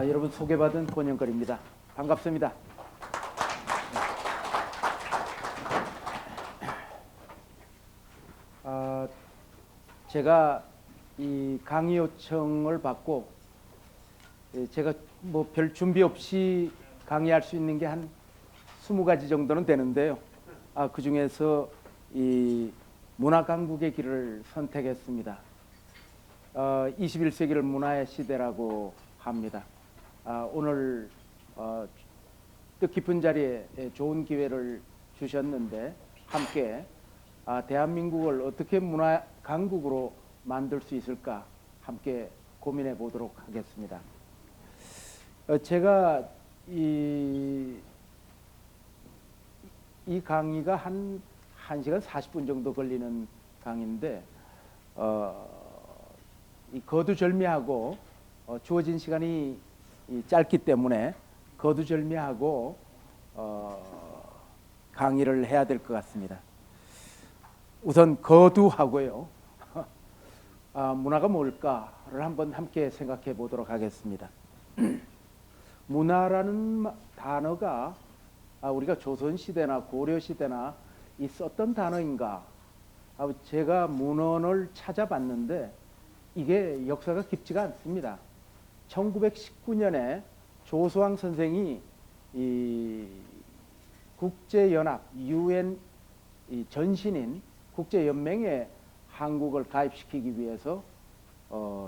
여러분 소개받은 권영걸입니다. 반갑습니다. 제가 이 강의 요청을 받고 제가 뭐 별 준비 없이 강의할 수 있는 게 한 20가지 정도는 되는데요. 그 중에서 이 문화 강국의 길을 선택했습니다. 21세기를 문화의 시대라고 합니다. 오늘 뜻깊은 자리에 좋은 기회를 주셨는데 함께 대한민국을 어떻게 문화 강국으로 만들 수 있을까 함께 고민해 보도록 하겠습니다. 제가 이 강의가 한 1시간 40분 정도 걸리는 강의인데 이 거두절미하고 주어진 시간이 짧기 때문에 거두절미하고 강의를 해야 될 것 같습니다. 우선 거두하고요. 문화가 뭘까를 한번 함께 생각해 보도록 하겠습니다. 문화라는 단어가 우리가 조선시대나 고려시대나 있었던 단어인가? 제가 문헌을 찾아봤는데 이게 역사가 깊지가 않습니다. 1919년에 조수왕 선생이 이 국제연합 UN 전신인 국제연맹에 한국을 가입시키기 위해서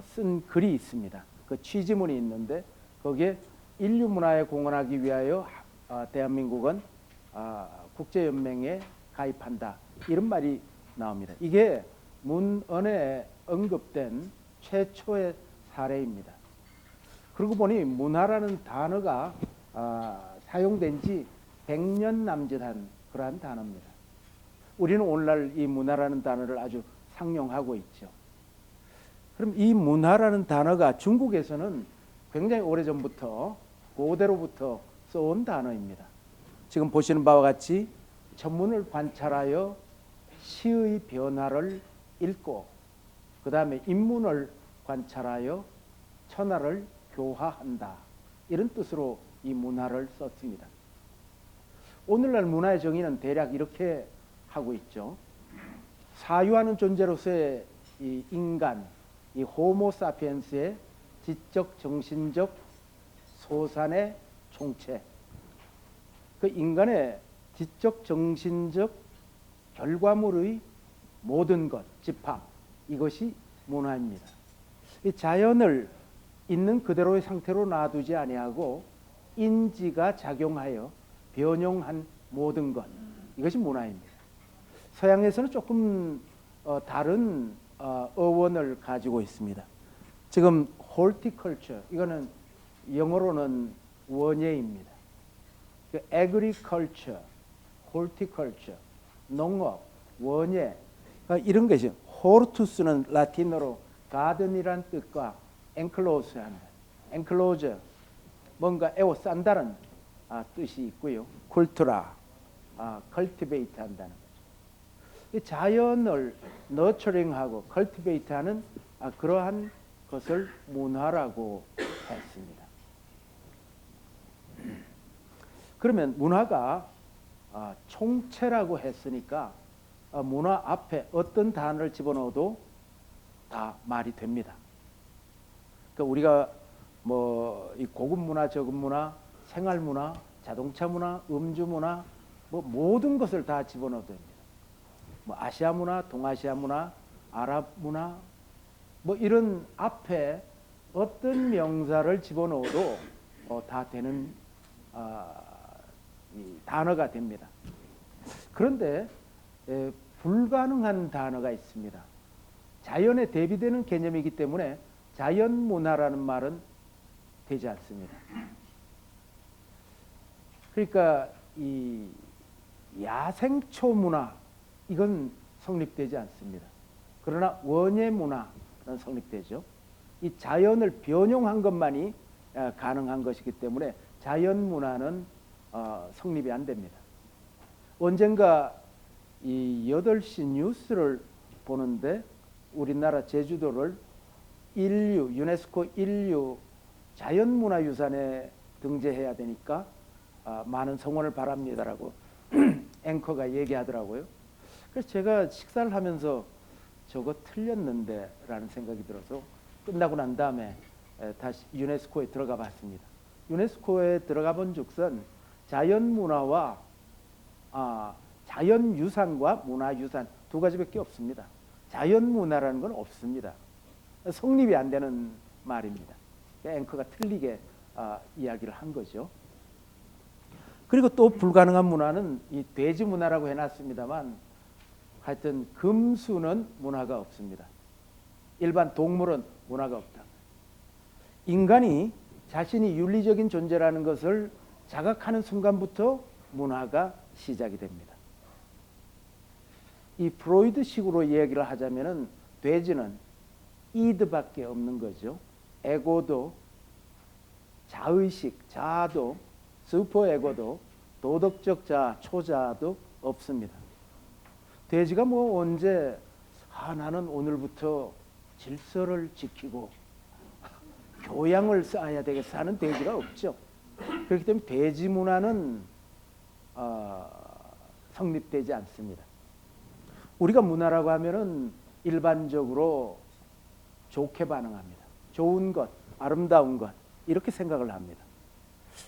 쓴 글이 있습니다. 그 취지문이 있는데 거기에 인류 문화에 공헌하기 위하여 대한민국은 국제연맹에 가입한다. 이런 말이 나옵니다. 이게 문헌에 언급된 최초의 사례입니다. 그러고 보니 문화라는 단어가 사용된 지 100년 남짓한 그러한 단어입니다. 우리는 오늘날 이 문화라는 단어를 아주 상용하고 있죠. 그럼 이 문화라는 단어가 중국에서는 굉장히 오래전부터 고대로부터 써온 단어입니다. 지금 보시는 바와 같이 천문을 관찰하여 시의 변화를 읽고 그 다음에 인문을 관찰하여 천하를 교화한다. 이런 뜻으로 이 문화를 썼습니다. 오늘날 문화의 정의는 대략 이렇게 하고 있죠. 사유하는 존재로서의 이 인간, 이 호모 사피엔스의 지적 정신적 소산의 총체, 그 인간의 지적 정신적 결과물의 모든 것, 집합, 이것이 문화입니다. 이 자연을 있는 그대로의 상태로 놔두지 아니하고 인지가 작용하여 변형한 모든 것, 이것이 문화입니다. 서양에서는 조금 다른 어원을 가지고 있습니다. 지금 horticulture, 이거는 영어로는 원예입니다. agriculture, horticulture, 농업, 원예, 이런 것이 hortus는 라틴어로 garden이란 뜻과 enclose 한다. enclosure, 뭔가 에워싼다는 뜻이 있고요. cultura, cultivate 한다는 거죠. 자연을 nurturing하고 cultivate하는 그러한 것을 문화라고 했습니다. 그러면 문화가 총체라고 했으니까 문화 앞에 어떤 단어를 집어넣어도 다 말이 됩니다. 그러니까 우리가 뭐 이 고급 문화, 저급 문화, 생활 문화, 자동차 문화, 음주 문화, 뭐 모든 것을 다 집어넣어도 됩니다. 뭐 아시아 문화, 동아시아 문화, 아랍 문화, 뭐 이런 앞에 어떤 명사를 집어넣어도 다 되는 이 단어가 됩니다. 그런데 불가능한 단어가 있습니다. 자연에 대비되는 개념이기 때문에 자연문화라는 말은 되지 않습니다. 그러니까 이 야생초문화, 이건 성립되지 않습니다. 그러나 원예문화는 성립되죠. 이 자연을 변형한 것만이 가능한 것이기 때문에 자연문화는 성립이 안 됩니다. 언젠가 이 8시 뉴스를 보는데 우리나라 제주도를 유네스코 인류 자연문화유산에 등재해야 되니까 많은 성원을 바랍니다라고 앵커가 얘기하더라고요. 그래서 제가 식사를 하면서 저거 틀렸는데 라는 생각이 들어서 끝나고 난 다음에 다시 유네스코에 들어가 봤습니다. 유네스코에 들어가 본 즉슨 자연문화와 자연유산과 문화유산 두 가지밖에 없습니다. 자연문화라는 건 없습니다. 성립이 안 되는 말입니다. 앵커가 틀리게 이야기를 한 거죠. 그리고 또 불가능한 문화는 이 돼지 문화라고 해놨습니다만 하여튼 금수는 문화가 없습니다. 일반 동물은 문화가 없다. 인간이 자신이 윤리적인 존재라는 것을 자각하는 순간부터 문화가 시작이 됩니다. 이 프로이드식으로 이야기를 하자면은 돼지는 이드밖에 없는 거죠. 에고도, 자의식, 자아도, 슈퍼에고도, 도덕적 자아, 초자아도 없습니다. 돼지가 뭐 언제 나는 오늘부터 질서를 지키고 교양을 쌓아야 되겠어 하는 돼지가 없죠. 그렇기 때문에 돼지 문화는 성립되지 않습니다. 우리가 문화라고 하면은 일반적으로 좋게 반응합니다. 좋은 것, 아름다운 것 이렇게 생각을 합니다.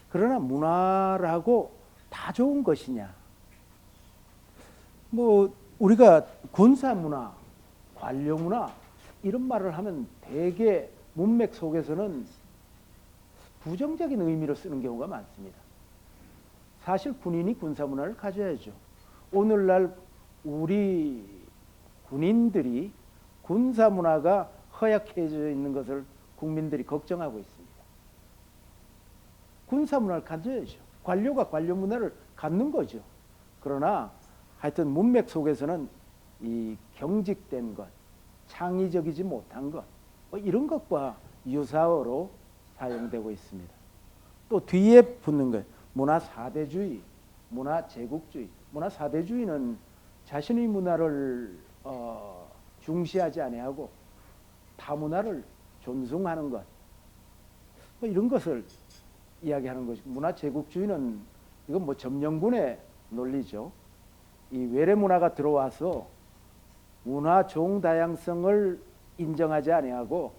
그러나 문화라고 다 좋은 것이냐? 뭐 우리가 군사 문화, 관료 문화 이런 말을 하면 대개 문맥 속에서는 부정적인 의미로 쓰는 경우가 많습니다. 사실 군인이 군사 문화를 가져야죠. 오늘날 우리 군인들이 군사 문화가 허약해져 있는 것을 국민들이 걱정하고 있습니다. 군사 문화를 가져야죠. 관료가 관료 문화를 갖는 거죠. 그러나 하여튼 문맥 속에서는 이 경직된 것, 창의적이지 못한 것, 이런 것과 유사어로 사용되고 있습니다. 또 뒤에 붙는 것, 문화 사대주의, 문화 제국주의. 문화 사대주의는 자신의 문화를 중시하지 아니하고 타 문화를 존중하는 것, 이런 것을 이야기하는 것이고, 문화 제국주의는 이건 뭐 점령군의 논리죠. 이 외래 문화가 들어와서 문화 종다양성을 인정하지 아니하고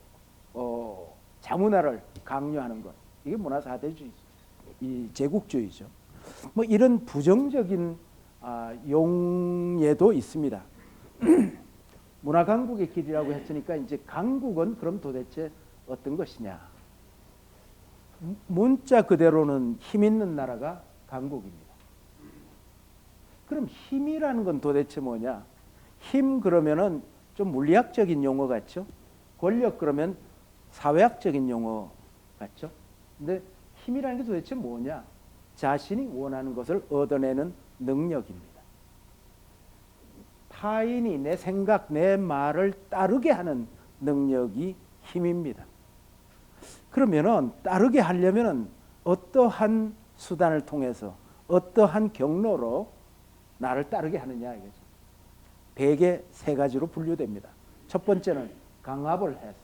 자문화를 강요하는 것, 이게 문화 사대주의죠. 이 제국주의죠. 뭐 이런 부정적인 용예도 있습니다. 문화 강국의 길이라고 했으니까 이제 강국은 그럼 도대체 어떤 것이냐? 문자 그대로는 힘 있는 나라가 강국입니다. 그럼 힘이라는 건 도대체 뭐냐? 힘 그러면은 좀 물리학적인 용어 같죠? 권력 그러면 사회학적인 용어 같죠? 근데 힘이라는 게 도대체 뭐냐? 자신이 원하는 것을 얻어내는 능력입니다. 타인이 내 생각, 내 말을 따르게 하는 능력이 힘입니다. 그러면은 따르게 하려면은 어떠한 수단을 통해서 어떠한 경로로 나를 따르게 하느냐 이거죠. 대개 세 가지로 분류됩니다. 첫 번째는 강압을 해서,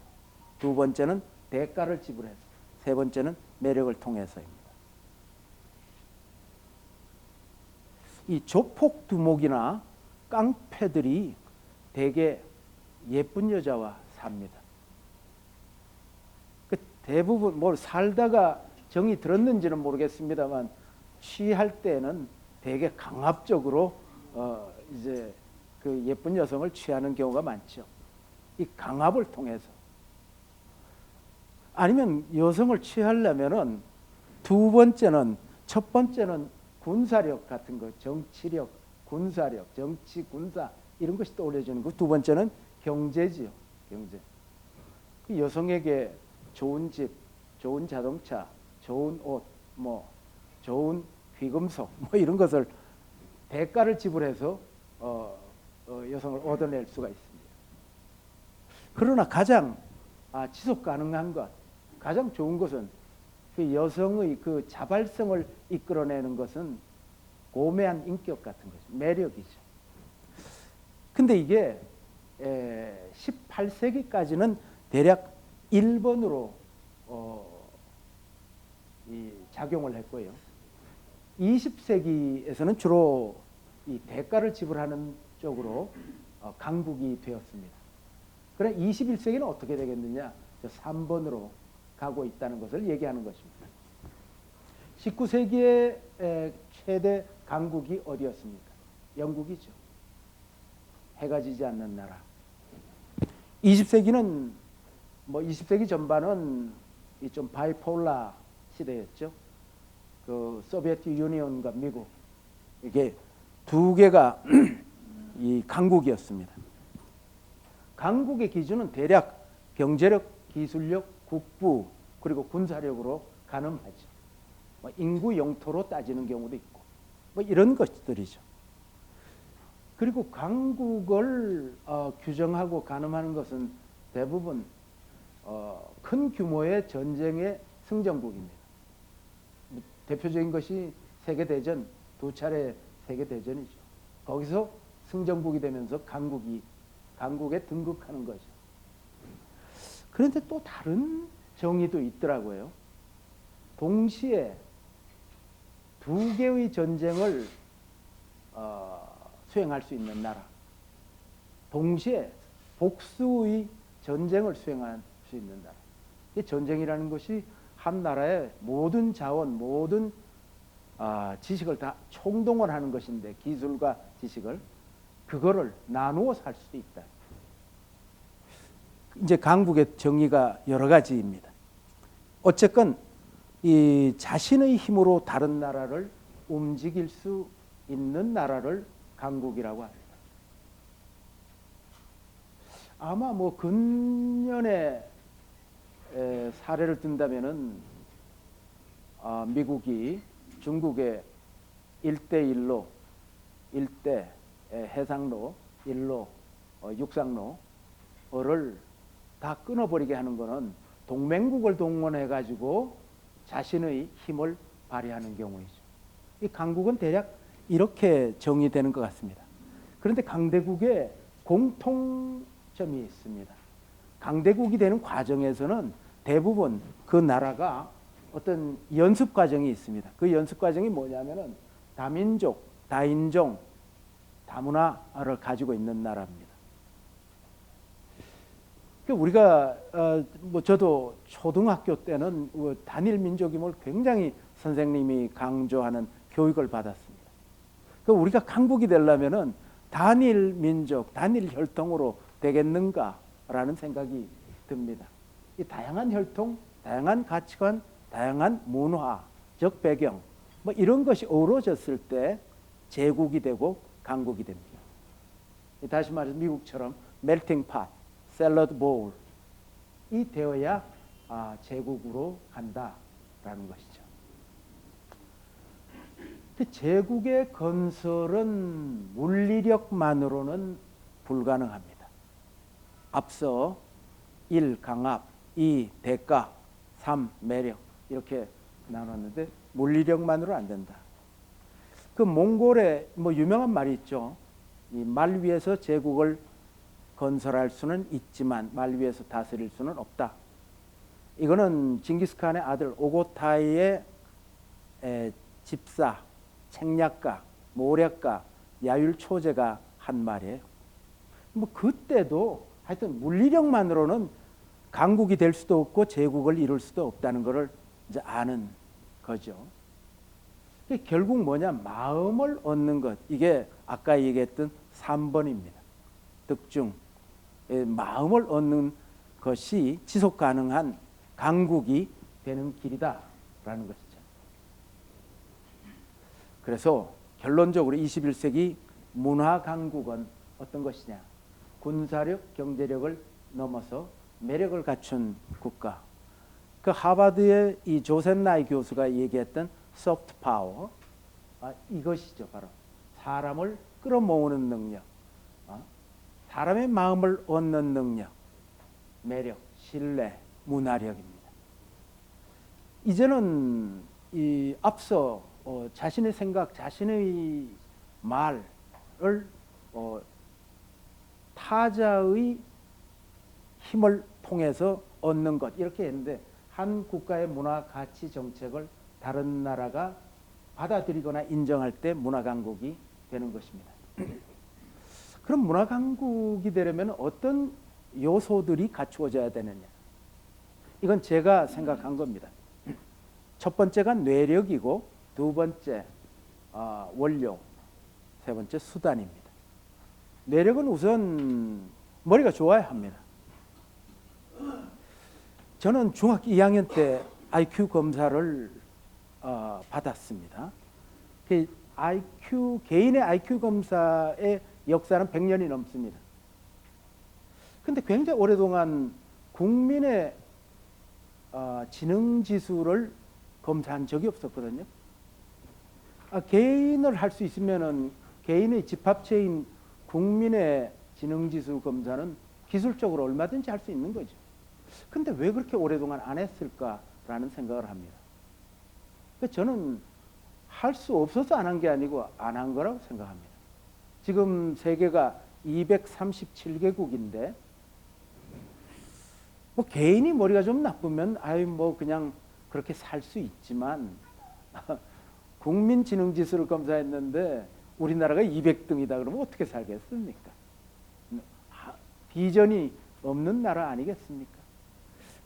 두 번째는 대가를 지불해서, 세 번째는 매력을 통해서입니다. 이 조폭 두목이나 깡패들이 대개 예쁜 여자와 삽니다. 대부분 뭐 살다가 정이 들었는지는 모르겠습니다만 취할 때는 되게 강압적으로 이제 그 예쁜 여성을 취하는 경우가 많죠. 이 강압을 통해서. 아니면 여성을 취하려면은 두 번째는, 첫 번째는 군사력 같은 거, 정치력, 군사력, 정치, 군사 이런 것이 떠올려지는 거. 두 번째는 경제지요, 경제. 그 여성에게 좋은 집, 좋은 자동차, 좋은 옷, 뭐 좋은 귀금속, 뭐 이런 것을 대가를 지불해서 여성을 얻어낼 수가 있습니다. 그러나 가장 지속 가능한 것, 가장 좋은 것은 그 여성의 그 자발성을 이끌어내는 것은 고매한 인격 같은 거죠. 매력이죠. 근데 이게 18세기까지는 대략 1번으로 작용을 했고요. 20세기에서는 주로 이 대가를 지불하는 쪽으로 강국이 되었습니다. 그래 21세기는 어떻게 되겠느냐? 저 3번으로 가고 있다는 것을 얘기하는 것입니다. 19세기의 최대 강국이 어디였습니까? 영국이죠. 해가 지지 않는 나라. 20세기는 20세기 전반은 좀 바이폴라 시대였죠. 그 소비에트 유니온과 미국 이게 두 개가 이 강국이었습니다. 강국의 기준은 대략 경제력, 기술력, 국부 그리고 군사력으로 가늠하죠. 인구 영토로 따지는 경우도 있고 이런 것들이죠. 그리고 강국을 규정하고 가늠하는 것은 대부분 큰 규모의 전쟁의 승전국입니다. 대표적인 것이 세계대전, 2차례 세계대전이죠. 거기서 승전국이 되면서 강국에 등극하는 거죠. 그런데 또 다른 정의도 있더라고요. 동시에 두 개의 전쟁을 수행할 수 있는 나라, 동시에 복수의 전쟁을 수행할 수 있는 나라. 이 전쟁이라는 것이 한 나라의 모든 자원, 모든 지식을 다 총동원하는 것인데, 기술과 지식을 그거를 나누어서 할 수도 있다. 이제 강국의 정의가 여러 가지입니다. 어쨌건 이 자신의 힘으로 다른 나라를 움직일 수 있는 나라를 강국이라고 합니다. 아마 근년에 사례를 든다면은 미국이 중국의 1대1로 1대 해상로, 1로 육상로를 다 끊어버리게 하는 것은 동맹국을 동원해 가지고 자신의 힘을 발휘하는 경우이죠. 이 강국은 대략 이렇게 정의되는 것 같습니다. 그런데 강대국에 공통점이 있습니다. 강대국이 되는 과정에서는 대부분 그 나라가 어떤 연습 과정이 있습니다. 그 연습 과정이 뭐냐면은 다민족, 다인종, 다문화를 가지고 있는 나라입니다. 우리가 저도 초등학교 때는 단일 민족임을 굉장히 선생님이 강조하는 교육을 받았습니다. 우리가 강국이 되려면은 단일 민족, 단일 혈통으로 되겠는가라는 생각이 듭니다. 이 다양한 혈통, 다양한 가치관, 다양한 문화적 배경, 이런 것이 어우러졌을 때 제국이 되고 강국이 됩니다. 다시 말해서 미국처럼 멜팅 팟, 샐러드 보울 이 되어야 제국으로 간다라는 것이죠. 제국의 건설은 물리력만으로는 불가능합니다. 앞서 1. 강압, 2. 대가, 3. 매력 이렇게 나눴는데 물리력만으로 안 된다. 그 몽골의 유명한 말이 있죠. 이 말 위에서 제국을 건설할 수는 있지만 말 위에서 다스릴 수는 없다. 이거는 징기스칸의 아들 오고타이의 집사, 책략가, 모략가, 야율초제가 한 말이에요. 그때도 하여튼 물리력만으로는 강국이 될 수도 없고 제국을 이룰 수도 없다는 것을 이제 아는 거죠. 결국 뭐냐? 마음을 얻는 것. 이게 아까 얘기했던 3번입니다. 득중. 마음을 얻는 것이 지속 가능한 강국이 되는 길이다라는 것이죠. 그래서 결론적으로 21세기 문화 강국은 어떤 것이냐? 군사력, 경제력을 넘어서 매력을 갖춘 국가. 그 하버드의 이 조셉 나이 교수가 얘기했던 소프트 파워, 이것이죠. 바로 사람을 끌어모으는 능력, 사람의 마음을 얻는 능력, 매력, 신뢰, 문화력입니다. 이제는 이 앞서 자신의 생각, 자신의 말을 타자의 힘을 통해서 얻는 것 이렇게 했는데 한 국가의 문화 가치 정책을 다른 나라가 받아들이거나 인정할 때 문화 강국이 되는 것입니다. 그럼 문화 강국이 되려면 어떤 요소들이 갖추어져야 되느냐? 이건 제가 생각한 겁니다. 첫 번째가 뇌력이고, 두 번째 원료, 세 번째 수단입니다. 뇌력은 우선 머리가 좋아야 합니다. 저는 중학교 2학년 때 IQ 검사를 받았습니다. 개인의 IQ 검사의 역사는 100년이 넘습니다. 근데 굉장히 오랫동안 국민의 지능지수를 검사한 적이 없었거든요. 개인을 할 수 있으면은 개인의 집합체인 국민의 지능지수 검사는 기술적으로 얼마든지 할 수 있는 거죠. 근데 왜 그렇게 오랫동안 안 했을까라는 생각을 합니다. 저는 할 수 없어서 안 한 게 아니고 안 한 거라고 생각합니다. 지금 세계가 237개국인데 뭐 개인이 머리가 좀 나쁘면 뭐 그냥 그렇게 살 수 있지만 국민 지능 지수를 검사했는데 우리나라가 200등이다 그러면 어떻게 살겠습니까? 비전이 없는 나라 아니겠습니까?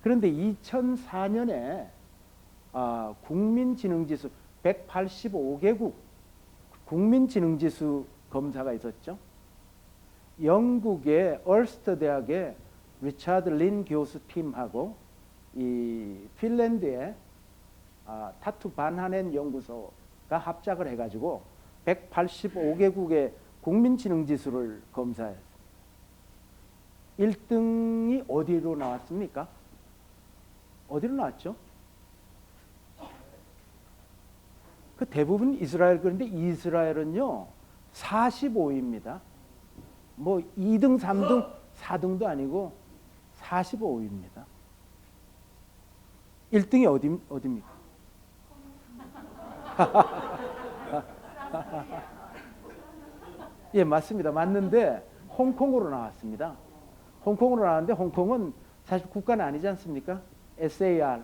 그런데 2004년에 국민 지능 지수 185개국 국민 지능 지수 검사가 있었죠. 영국의 얼스터 대학의 리차드 린 교수 팀하고 이 핀란드의 타투 반하넨 연구소가 합작을 해가지고 185개국의 국민지능지수를 검사했습니다. 1등이 어디로 나왔습니까? 어디로 나왔죠? 그 대부분 이스라엘. 그런데 이스라엘은요 45위입니다. 뭐 2등, 3등, 4등도 아니고 45위입니다. 1등이 어디입니까? 예, 맞습니다. 맞는데 홍콩으로 나왔습니다. 홍콩으로 나왔는데 홍콩은 사실 국가는 아니지 않습니까? SAR,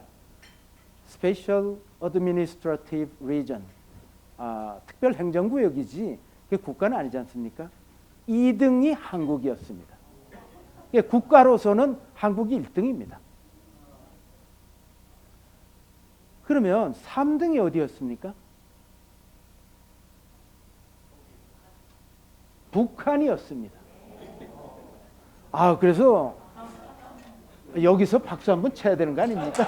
Special Administrative Region, 특별 행정구역이지 그게 국가는 아니지 않습니까? 2등이 한국이었습니다. 국가로서는 한국이 1등입니다. 그러면 3등이 어디였습니까? 북한이었습니다. 그래서 여기서 박수 한번 쳐야 되는 거 아닙니까?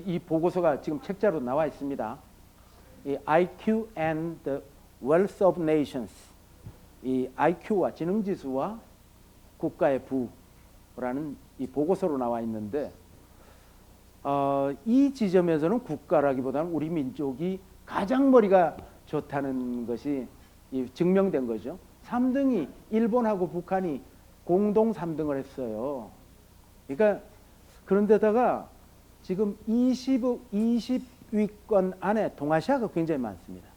이 보고서가 지금 책자로 나와 있습니다. 이 IQ and the Wealth of Nations, 이 IQ와 지능지수와 국가의 부라는 이 보고서로 나와 있는데 이 지점에서는 국가라기보다는 우리 민족이 가장 머리가 좋다는 것이 증명된 거죠. 3등이 일본하고 북한이 공동 3등을 했어요. 그러니까 그런데다가 지금 20위권 안에 동아시아가 굉장히 많습니다.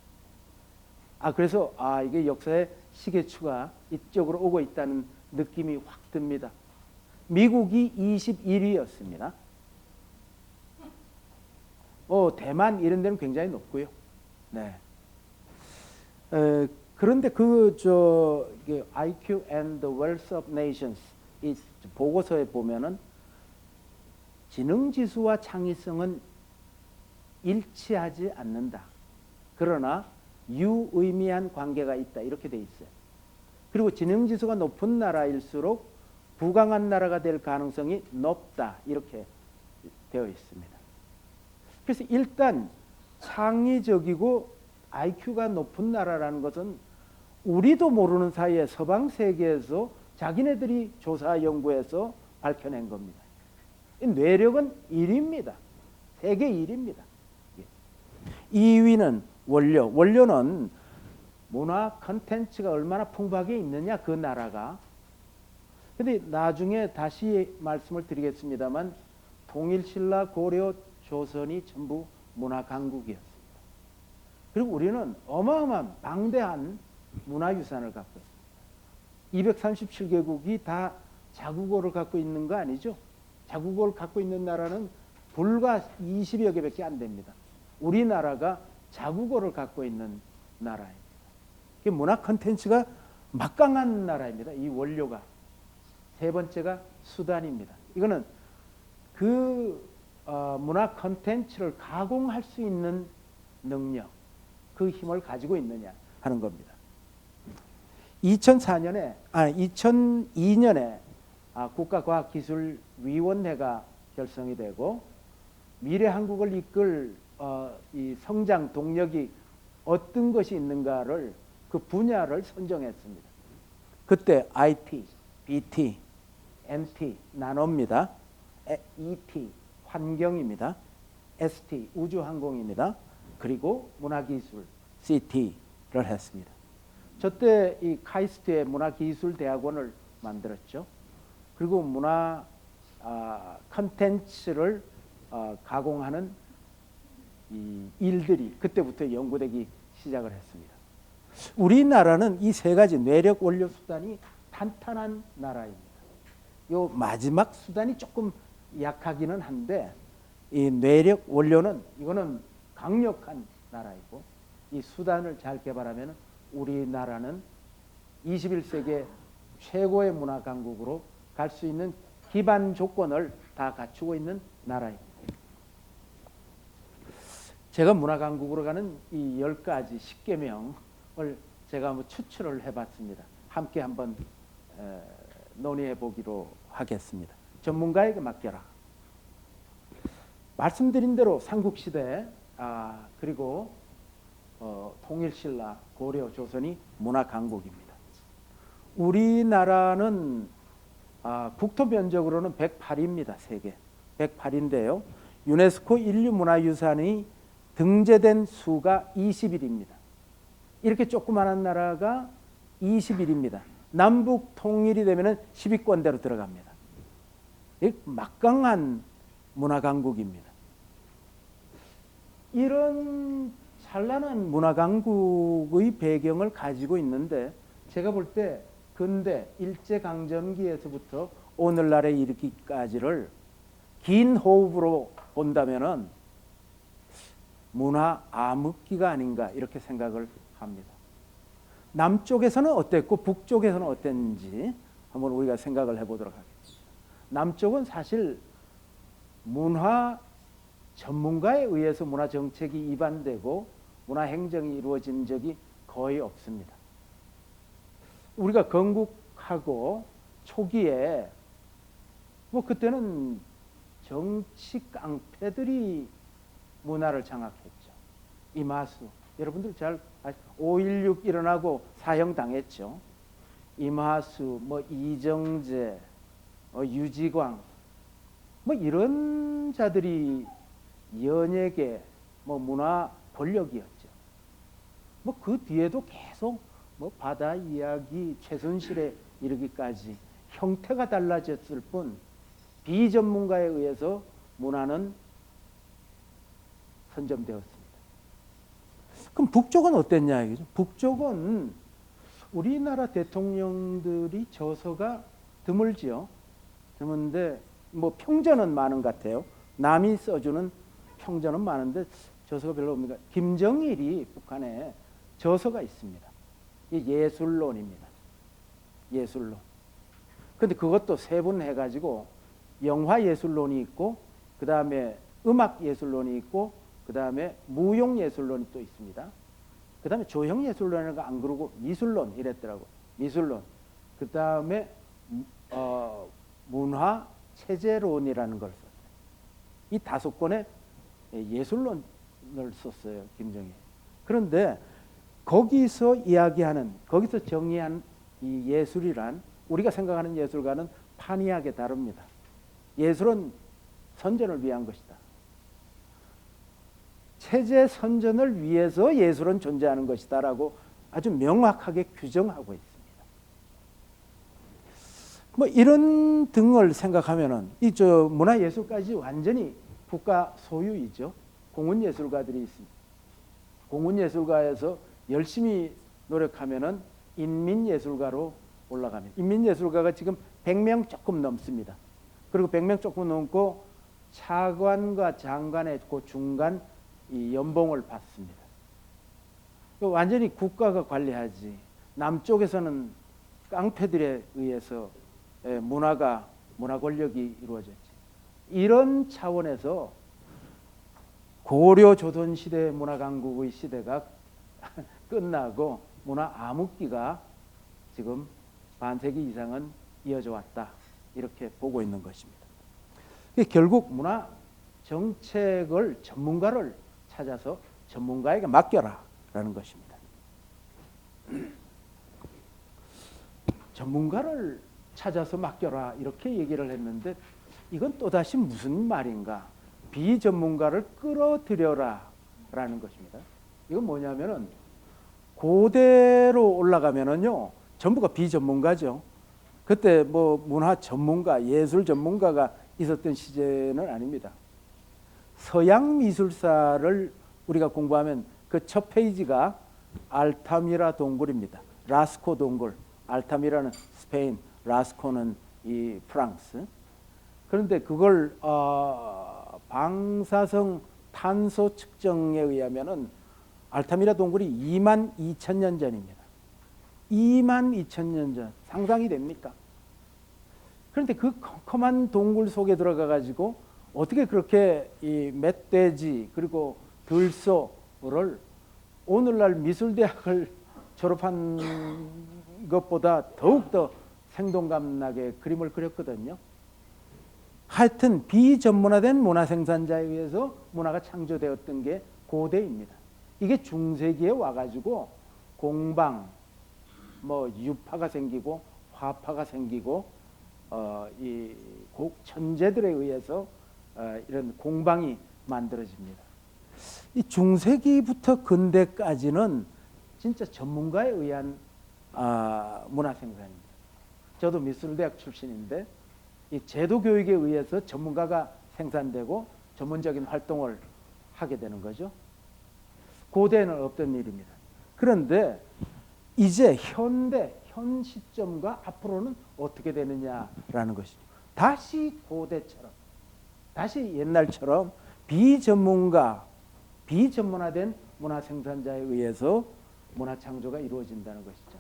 그래서 이게 역사의 시계추가 이쪽으로 오고 있다는 느낌이 확 듭니다. 미국이 21위였습니다. 대만 이런 데는 굉장히 높고요. 네. 그런데 IQ and the Wealth of Nations 이 보고서에 보면은 지능지수와 창의성은 일치하지 않는다. 그러나 유의미한 관계가 있다. 이렇게 돼 있어요. 그리고 지능지수가 높은 나라일수록 부강한 나라가 될 가능성이 높다. 이렇게 되어 있습니다. 그래서 일단 창의적이고 IQ가 높은 나라라는 것은 우리도 모르는 사이에 서방 세계에서 자기네들이 조사 연구해서 밝혀낸 겁니다. 뇌력은 1위입니다. 세계 1위입니다. 2위는 원료. 원료는 문화 컨텐츠가 얼마나 풍부하게 있느냐 그 나라가. 근데 나중에 다시 말씀을 드리겠습니다만 통일신라, 고려, 조선이 전부 문화 강국이었습니다. 그리고 우리는 어마어마한 방대한 문화유산을 갖고 있습니다. 237개국이 다 자국어를 갖고 있는 거 아니죠? 자국어를 갖고 있는 나라는 불과 20여 개밖에 안 됩니다. 우리나라가 자국어를 갖고 있는 나라입니다. 문화 콘텐츠가 막강한 나라입니다. 이 원료가. 세 번째가 수단입니다. 이거는 그 문화 콘텐츠를 가공할 수 있는 능력, 그 힘을 가지고 있느냐 하는 겁니다. 2002년에 국가과학기술위원회가 결성이 되고 미래 한국을 이끌 이 성장 동력이 어떤 것이 있는가를 그 분야를 선정했습니다. 그때 IT, BT, MT 나노입니다. ET 환경입니다. ST 우주항공입니다. 그리고 문화기술 CT를 했습니다. 저때 이 카이스트의 문화기술대학원을 만들었죠. 그리고 문화 컨텐츠를 가공하는 이 일들이 그때부터 연구되기 시작을 했습니다. 우리나라는 이 세 가지 뇌력 원료 수단이 탄탄한 나라입니다. 요 마지막 수단이 조금 약하기는 한데 이 뇌력 원료는 이거는 강력한 나라이고 이 수단을 잘 개발하면 우리나라는 21세기 최고의 문화 강국으로 갈 수 있는 기반 조건을 다 갖추고 있는 나라입니다. 제가 문화 강국으로 가는 이 10가지 10계명을 제가 한번 추출을 해봤습니다. 함께 한번 논의해 보기로 하겠습니다. 전문가에게 맡겨라. 말씀드린 대로 삼국시대 그리고 통일신라, 고려, 조선이 문화 강국입니다. 우리나라는 국토 면적으로는 108입니다. 세계 108인데요. 유네스코 인류문화유산이 등재된 수가 20일입니다. 이렇게 조그마한 나라가 20일입니다. 남북 통일이 되면 10위권대로 들어갑니다. 막강한 문화 강국입니다. 이런 찬란한 문화 강국의 배경을 가지고 있는데 제가 볼 때 근대 일제강점기에서부터 오늘날에 이르기까지를 긴 호흡으로 본다면은 문화 암흑기가 아닌가 이렇게 생각을 합니다. 남쪽에서는 어땠고 북쪽에서는 어땠는지 한번 우리가 생각을 해보도록 하겠습니다. 남쪽은 사실 문화 전문가에 의해서 문화 정책이 입안되고 문화 행정이 이루어진 적이 거의 없습니다. 우리가 건국하고 초기에 그때는 정치 깡패들이 문화를 장악했죠. 이마수 여러분들 잘 아시죠? 5.16 일어나고 사형 당했죠. 이마수, 이정재, 유지광 이런 자들이 연예계 문화 권력이었죠. 그 뒤에도 계속 바다 이야기, 최순실에 이르기까지 형태가 달라졌을 뿐 비전문가에 의해서 문화는 선점되었습니다. 그럼 북쪽은 어땠냐 이거죠? 북쪽은 우리나라 대통령들이 저서가 드물지요. 드문데 평전은 많은 것 같아요. 남이 써주는 평전은 많은데 저서가 별로 없습니다. 김정일이 북한에 저서가 있습니다. 이 예술론입니다. 예술론. 근데 그것도 세분해가지고 영화 예술론이 있고 그 다음에 음악 예술론이 있고 그 다음에 무용 예술론이 또 있습니다. 그 다음에 조형 예술론이라는 안 그러고 미술론 이랬더라고. 미술론. 그 다음에 문화 체제론이라는 걸 썼어요. 이 5권의 예술론을 썼어요. 김정일. 그런데 거기서 이야기하는 거기서 정의한 이 예술이란 우리가 생각하는 예술과는 판이하게 다릅니다. 예술은 선전을 위한 것이다. 체제 선전을 위해서 예술은 존재하는 것이다라고 아주 명확하게 규정하고 있습니다. 이런 등을 생각하면은 이저 문화예술까지 완전히 국가 소유이죠. 공훈예술가들이 있습니다. 공훈예술가에서 열심히 노력하면은 인민예술가로 올라갑니다. 인민예술가가 지금 100명 조금 넘습니다. 그리고 100명 조금 넘고 차관과 장관의 그 중간 이 연봉을 받습니다. 완전히 국가가 관리하지. 남쪽에서는 깡패들에 의해서 문화 권력이 이루어졌지. 이런 차원에서 고려 조선 시대 문화 강국의 시대가 끝나고 문화 암흑기가 지금 반세기 이상은 이어져 왔다. 이렇게 보고 있는 것입니다. 결국 문화 정책을 전문가를 찾아서 전문가에게 맡겨라라는 것입니다. 전문가를 찾아서 맡겨라 이렇게 얘기를 했는데 이건 또다시 무슨 말인가? 비전문가를 끌어들여라라는 것입니다. 이건 뭐냐면은 고대로 올라가면은요 전부가 비전문가죠. 그때 뭐 문화 전문가, 예술 전문가가 있었던 시대는 아닙니다. 서양 미술사를 우리가 공부하면 그 첫 페이지가 알타미라 동굴입니다. 라스코 동굴. 알타미라는 스페인, 라스코는 이 프랑스. 그런데 그걸 방사성 탄소 측정에 의하면은 알타미라 동굴이 22,000년 전입니다. 22,000년 전. 상상이 됩니까? 그런데 그 컴컴한 동굴 속에 들어가 가지고 어떻게 그렇게 이 멧돼지 그리고 들소를 오늘날 미술대학을 졸업한 것보다 더욱더 생동감 나게 그림을 그렸거든요. 하여튼 비전문화된 문화 생산자에 의해서 문화가 창조되었던 게 고대입니다. 이게 중세기에 와가지고 공방, 뭐 유파가 생기고 화파가 생기고 이 천재들에 의해서 이런 공방이 만들어집니다. 이 중세기부터 근대까지는 진짜 전문가에 의한 문화 생산입니다. 저도 미술대학 출신인데 이 제도 교육에 의해서 전문가가 생산되고 전문적인 활동을 하게 되는 거죠. 고대에는 없던 일입니다. 그런데 이제 현 시점과 앞으로는 어떻게 되느냐라는 것이죠. 다시 고대처럼, 다시 옛날처럼 비전문화된 문화 생산자에 의해서 문화 창조가 이루어진다는 것이죠.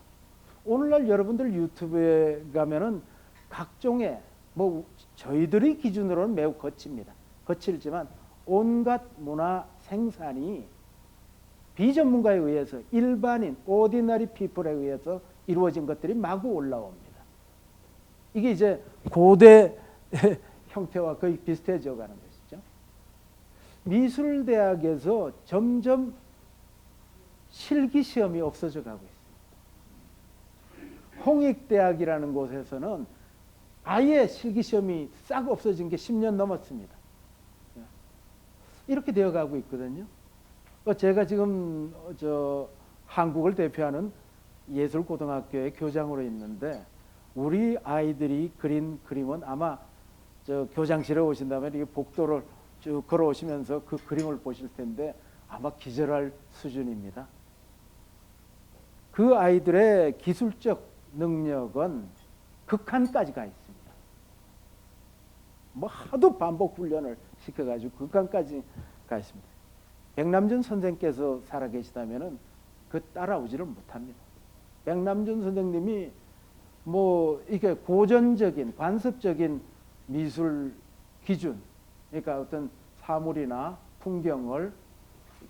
오늘날 여러분들 유튜브에 가면은 각종의 뭐 저희들의 기준으로는 매우 거칩니다. 거칠지만 온갖 문화 생산이 비전문가에 의해서 일반인, 오디너리 피플에 의해서 이루어진 것들이 마구 올라옵니다. 이게 이제 고대 형태와 거의 비슷해져 가는 것이죠. 미술대학에서 점점 실기시험이 없어져 가고 있습니다. 홍익대학이라는 곳에서는 아예 실기시험이 싹 없어진 게 10년 넘었습니다. 이렇게 되어가고 있거든요. 제가 지금 한국을 대표하는 예술고등학교의 교장으로 있는데 우리 아이들이 그린 그림은 아마 교장실에 오신다면 이 복도를 쭉 걸어오시면서 그 그림을 보실 텐데 아마 기절할 수준입니다. 그 아이들의 기술적 능력은 극한까지 가 있습니다. 뭐 하도 반복 훈련을 시켜가지고 극한까지 가 있습니다. 백남준 선생께서 살아계시다면은 그 따라오지를 못합니다. 백남준 선생님이 뭐 이게 고전적인 관습적인 미술 기준, 그러니까 어떤 사물이나 풍경을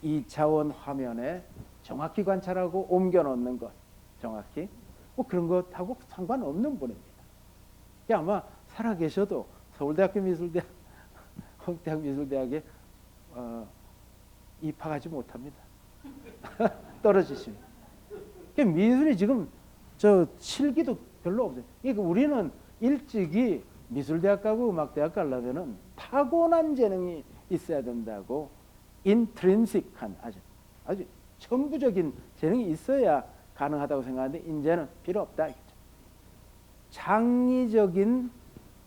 2차원 화면에 정확히 관찰하고 옮겨 놓는 것, 정확히 뭐 그런 것하고 상관없는 분입니다. 아마 살아계셔도 서울대학교 미술대학, 홍대학 미술대학에 입학하지 못합니다. 떨어지십니다. 미술이 지금 실기도 별로 없어요. 그러니까 우리는 일찍이 미술대학 가고 음악대학 가려면은 타고난 재능이 있어야 된다고 인트린식한 아주 천부적인 재능이 있어야 가능하다고 생각하는데 이제는 필요 없다. 창의적인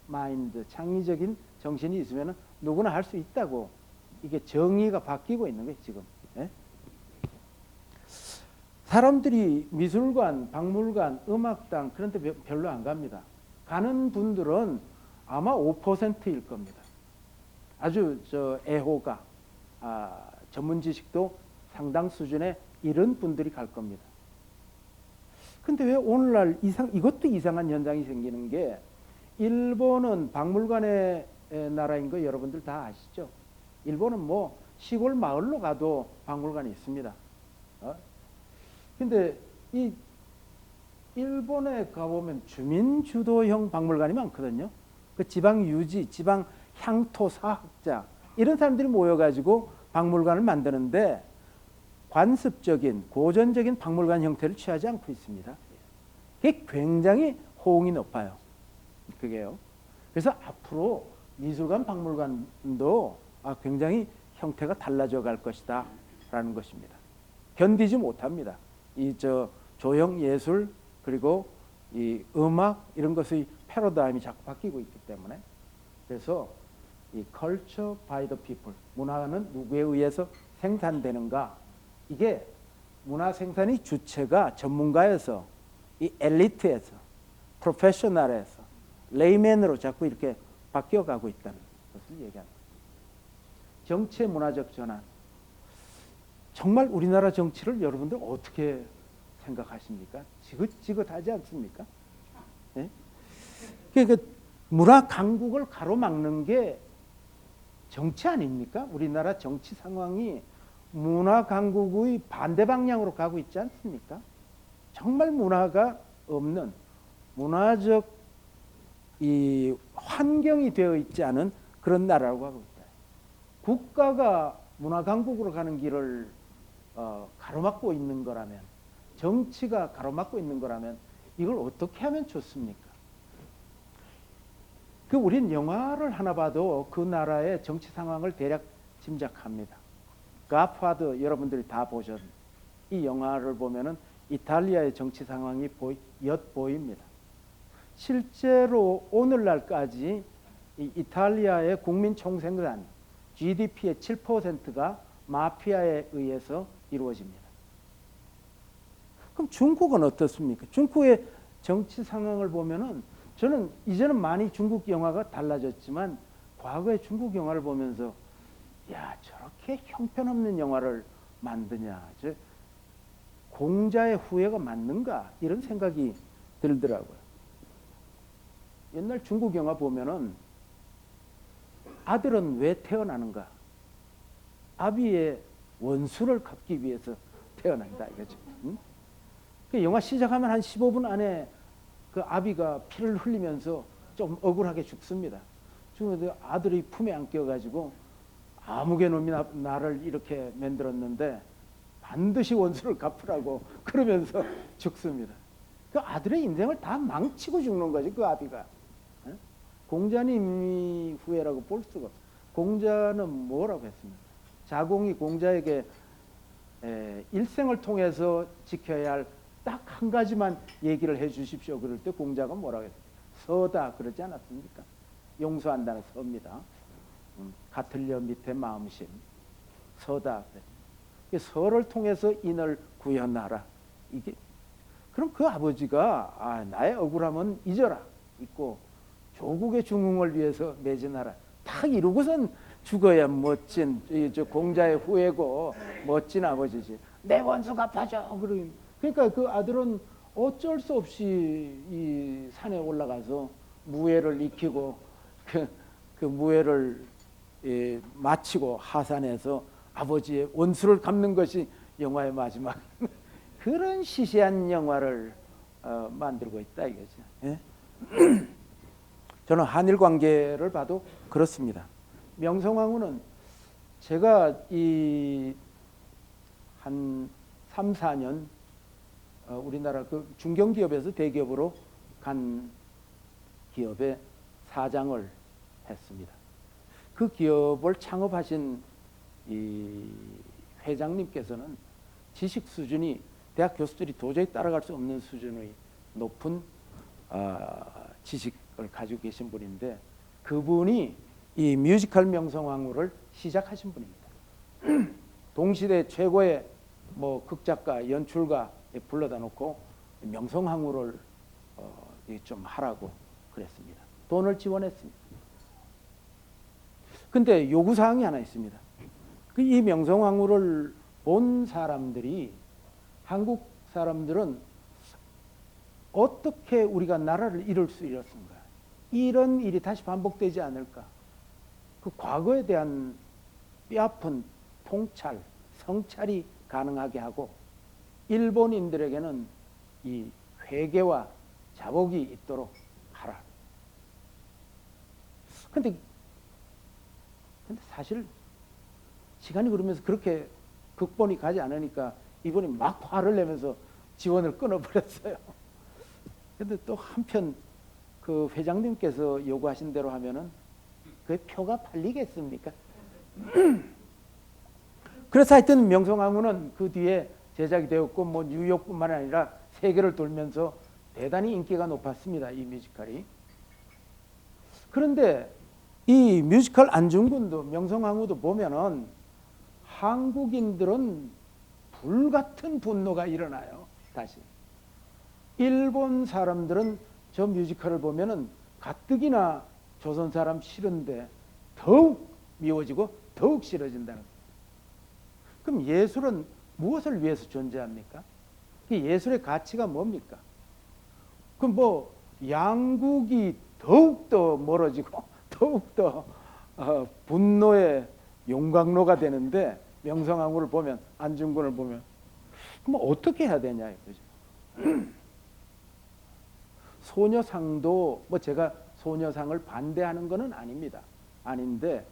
마인드, 창의적인 정신이 있으면 누구나 할 수 있다고 이게 정의가 바뀌고 있는 거예요 지금. 예? 사람들이 미술관, 박물관, 음악당 그런 데 별로 안 갑니다. 가는 분들은 아마 5%일 겁니다. 아주 애호가 전문 지식도 상당 수준의 이런 분들이 갈 겁니다. 근데 왜 오늘날 이것도 이상한 현상이 생기는 게, 일본은 박물관의 나라인 거 여러분들 다 아시죠? 일본은 뭐 시골 마을로 가도 박물관이 있습니다. 근데 이 일본에 가보면 주민 주도형 박물관이 많거든요. 그 지방 유지, 지방 향토 사학자 이런 사람들이 모여가지고 박물관을 만드는데 관습적인 고전적인 박물관 형태를 취하지 않고 있습니다. 그게 굉장히 호응이 높아요. 그게요. 그래서 앞으로 미술관 박물관도 굉장히 형태가 달라져 갈 것이다 라는 것입니다. 견디지 못합니다. 이 조형 예술 그리고 이 음악 이런 것의 패러다임이 자꾸 바뀌고 있기 때문에. 그래서 이 culture by the people, 문화는 누구에 의해서 생산되는가, 이게 문화 생산의 주체가 전문가에서 이 엘리트에서 프로페셔널에서 레이맨으로 자꾸 이렇게 바뀌어가고 있다는 것을 얘기합니다. 정치의 문화적 전환, 정말 우리나라 정치를 여러분들 어떻게 생각하십니까? 지긋지긋하지 않습니까? 네? 그러니까 문화 강국을 가로막는 게 정치 아닙니까? 우리나라 정치 상황이 문화 강국의 반대 방향으로 가고 있지 않습니까? 정말 문화가 없는, 문화적 이 환경이 되어 있지 않은 그런 나라라고 하고 있다. 국가가 문화 강국으로 가는 길을 가로막고 있는 거라면, 정치가 가로막고 있는 거라면 이걸 어떻게 하면 좋습니까? 우린 영화를 하나 봐도 그 나라의 정치 상황을 대략 짐작합니다. 갓파더 여러분들이 다 보셨. 이 영화를 보면은 이탈리아의 정치 상황이 엿보입니다. 실제로 오늘날까지 이 이탈리아의 국민 총생산 GDP의 7%가 마피아에 의해서 이루어집니다. 그럼 중국은 어떻습니까? 중국의 정치 상황을 보면은, 저는 이제는 많이 중국 영화가 달라졌지만 과거에 중국 영화를 보면서 야, 저렇게 형편없는 영화를 만드냐, 공자의 후예가 맞는가, 이런 생각이 들더라고요. 옛날 중국 영화 보면은 아들은 왜 태어나는가? 아비의 원수를 갚기 위해서 태어난다 이거죠. 응? 그 영화 시작하면 한 15분 안에 그 아비가 피를 흘리면서 좀 억울하게 죽습니다. 죽는데 아들이 품에 안겨가지고 아무개 놈이 나를 이렇게 만들었는데 반드시 원수를 갚으라고 그러면서 죽습니다. 그 아들의 인생을 다 망치고 죽는 거지, 그 아비가. 공자님이 후예라고 볼 수가 없어요. 공자는 뭐라고 했습니까? 자공이 공자에게 일생을 통해서 지켜야 할 딱 한 가지만 얘기를 해 주십시오. 그럴 때 공자가 뭐라고 했어요? 서다 그러지 않았습니까? 용서한다는 서입니다. 같을려 밑에 마음심. 서다. 서를 통해서 인을 구현하라. 이게 그럼 그 아버지가 나의 억울함은 잊어라. 있고 조국의 중흥을 위해서 매진하라. 딱 이루고선 죽어야 멋진 공자의 후예고 멋진 아버지지. 내 원수 갚아줘. 그러니까 그 아들은 어쩔 수 없이 이 산에 올라가서 무예를 익히고 그 무예를 마치고 하산해서 아버지의 원수를 갚는 것이 영화의 마지막 그런 시시한 영화를 만들고 있다 이거죠. 예? 저는 한일 관계를 봐도 그렇습니다. 명성황후는 제가 한 3, 4년 우리나라 그 중견기업에서 대기업으로 간 기업의 사장을 했습니다. 그 기업을 창업하신 이 회장님께서는 지식 수준이 대학 교수들이 도저히 따라갈 수 없는 수준의 높은 지식을 가지고 계신 분인데, 그분이 이 뮤지컬 명성황후를 시작하신 분입니다. 동시대 최고의 극작가, 연출가 불러다 놓고 명성황후를 좀 하라고 그랬습니다. 돈을 지원했습니다. 근데 요구사항이 하나 있습니다. 이 명성황후를 본 사람들이, 한국 사람들은 어떻게 우리가 나라를 이룰 수 있었는가, 이런 일이 다시 반복되지 않을까, 그 과거에 대한 뼈아픈 통찰, 성찰이 가능하게 하고 일본인들에게는 이 회개와 자복이 있도록 하라. 근데 사실 시간이 흐르면서 그렇게 극본이 가지 않으니까 이분이 막 화를 내면서 지원을 끊어버렸어요. 근데 또 한편 그 회장님께서 요구하신 대로 하면은 그 표가 팔리겠습니까? 그래서 하여튼 명성황후는 그 뒤에 제작이 되었고, 뭐 뉴욕뿐만 아니라 세계를 돌면서 대단히 인기가 높았습니다, 이 뮤지컬이. 그런데 이 뮤지컬 안중근도 명성황후도 보면은 한국인들은 불같은 분노가 일어나요. 다시 일본 사람들은 저 뮤지컬을 보면은 가뜩이나 조선 사람 싫은데 더욱 미워지고 더욱 싫어진다는 거예요. 그럼 예술은 무엇을 위해서 존재합니까? 그 예술의 가치가 뭡니까? 그럼 뭐 양국이 더욱더 멀어지고 더욱더 분노의 용광로가 되는데, 명성황후를 보면, 안중근을 보면 그럼 어떻게 해야 되냐 이거죠. 소녀상도 뭐 제가 소녀상을 반대하는 것은 아닙니다. 아닌데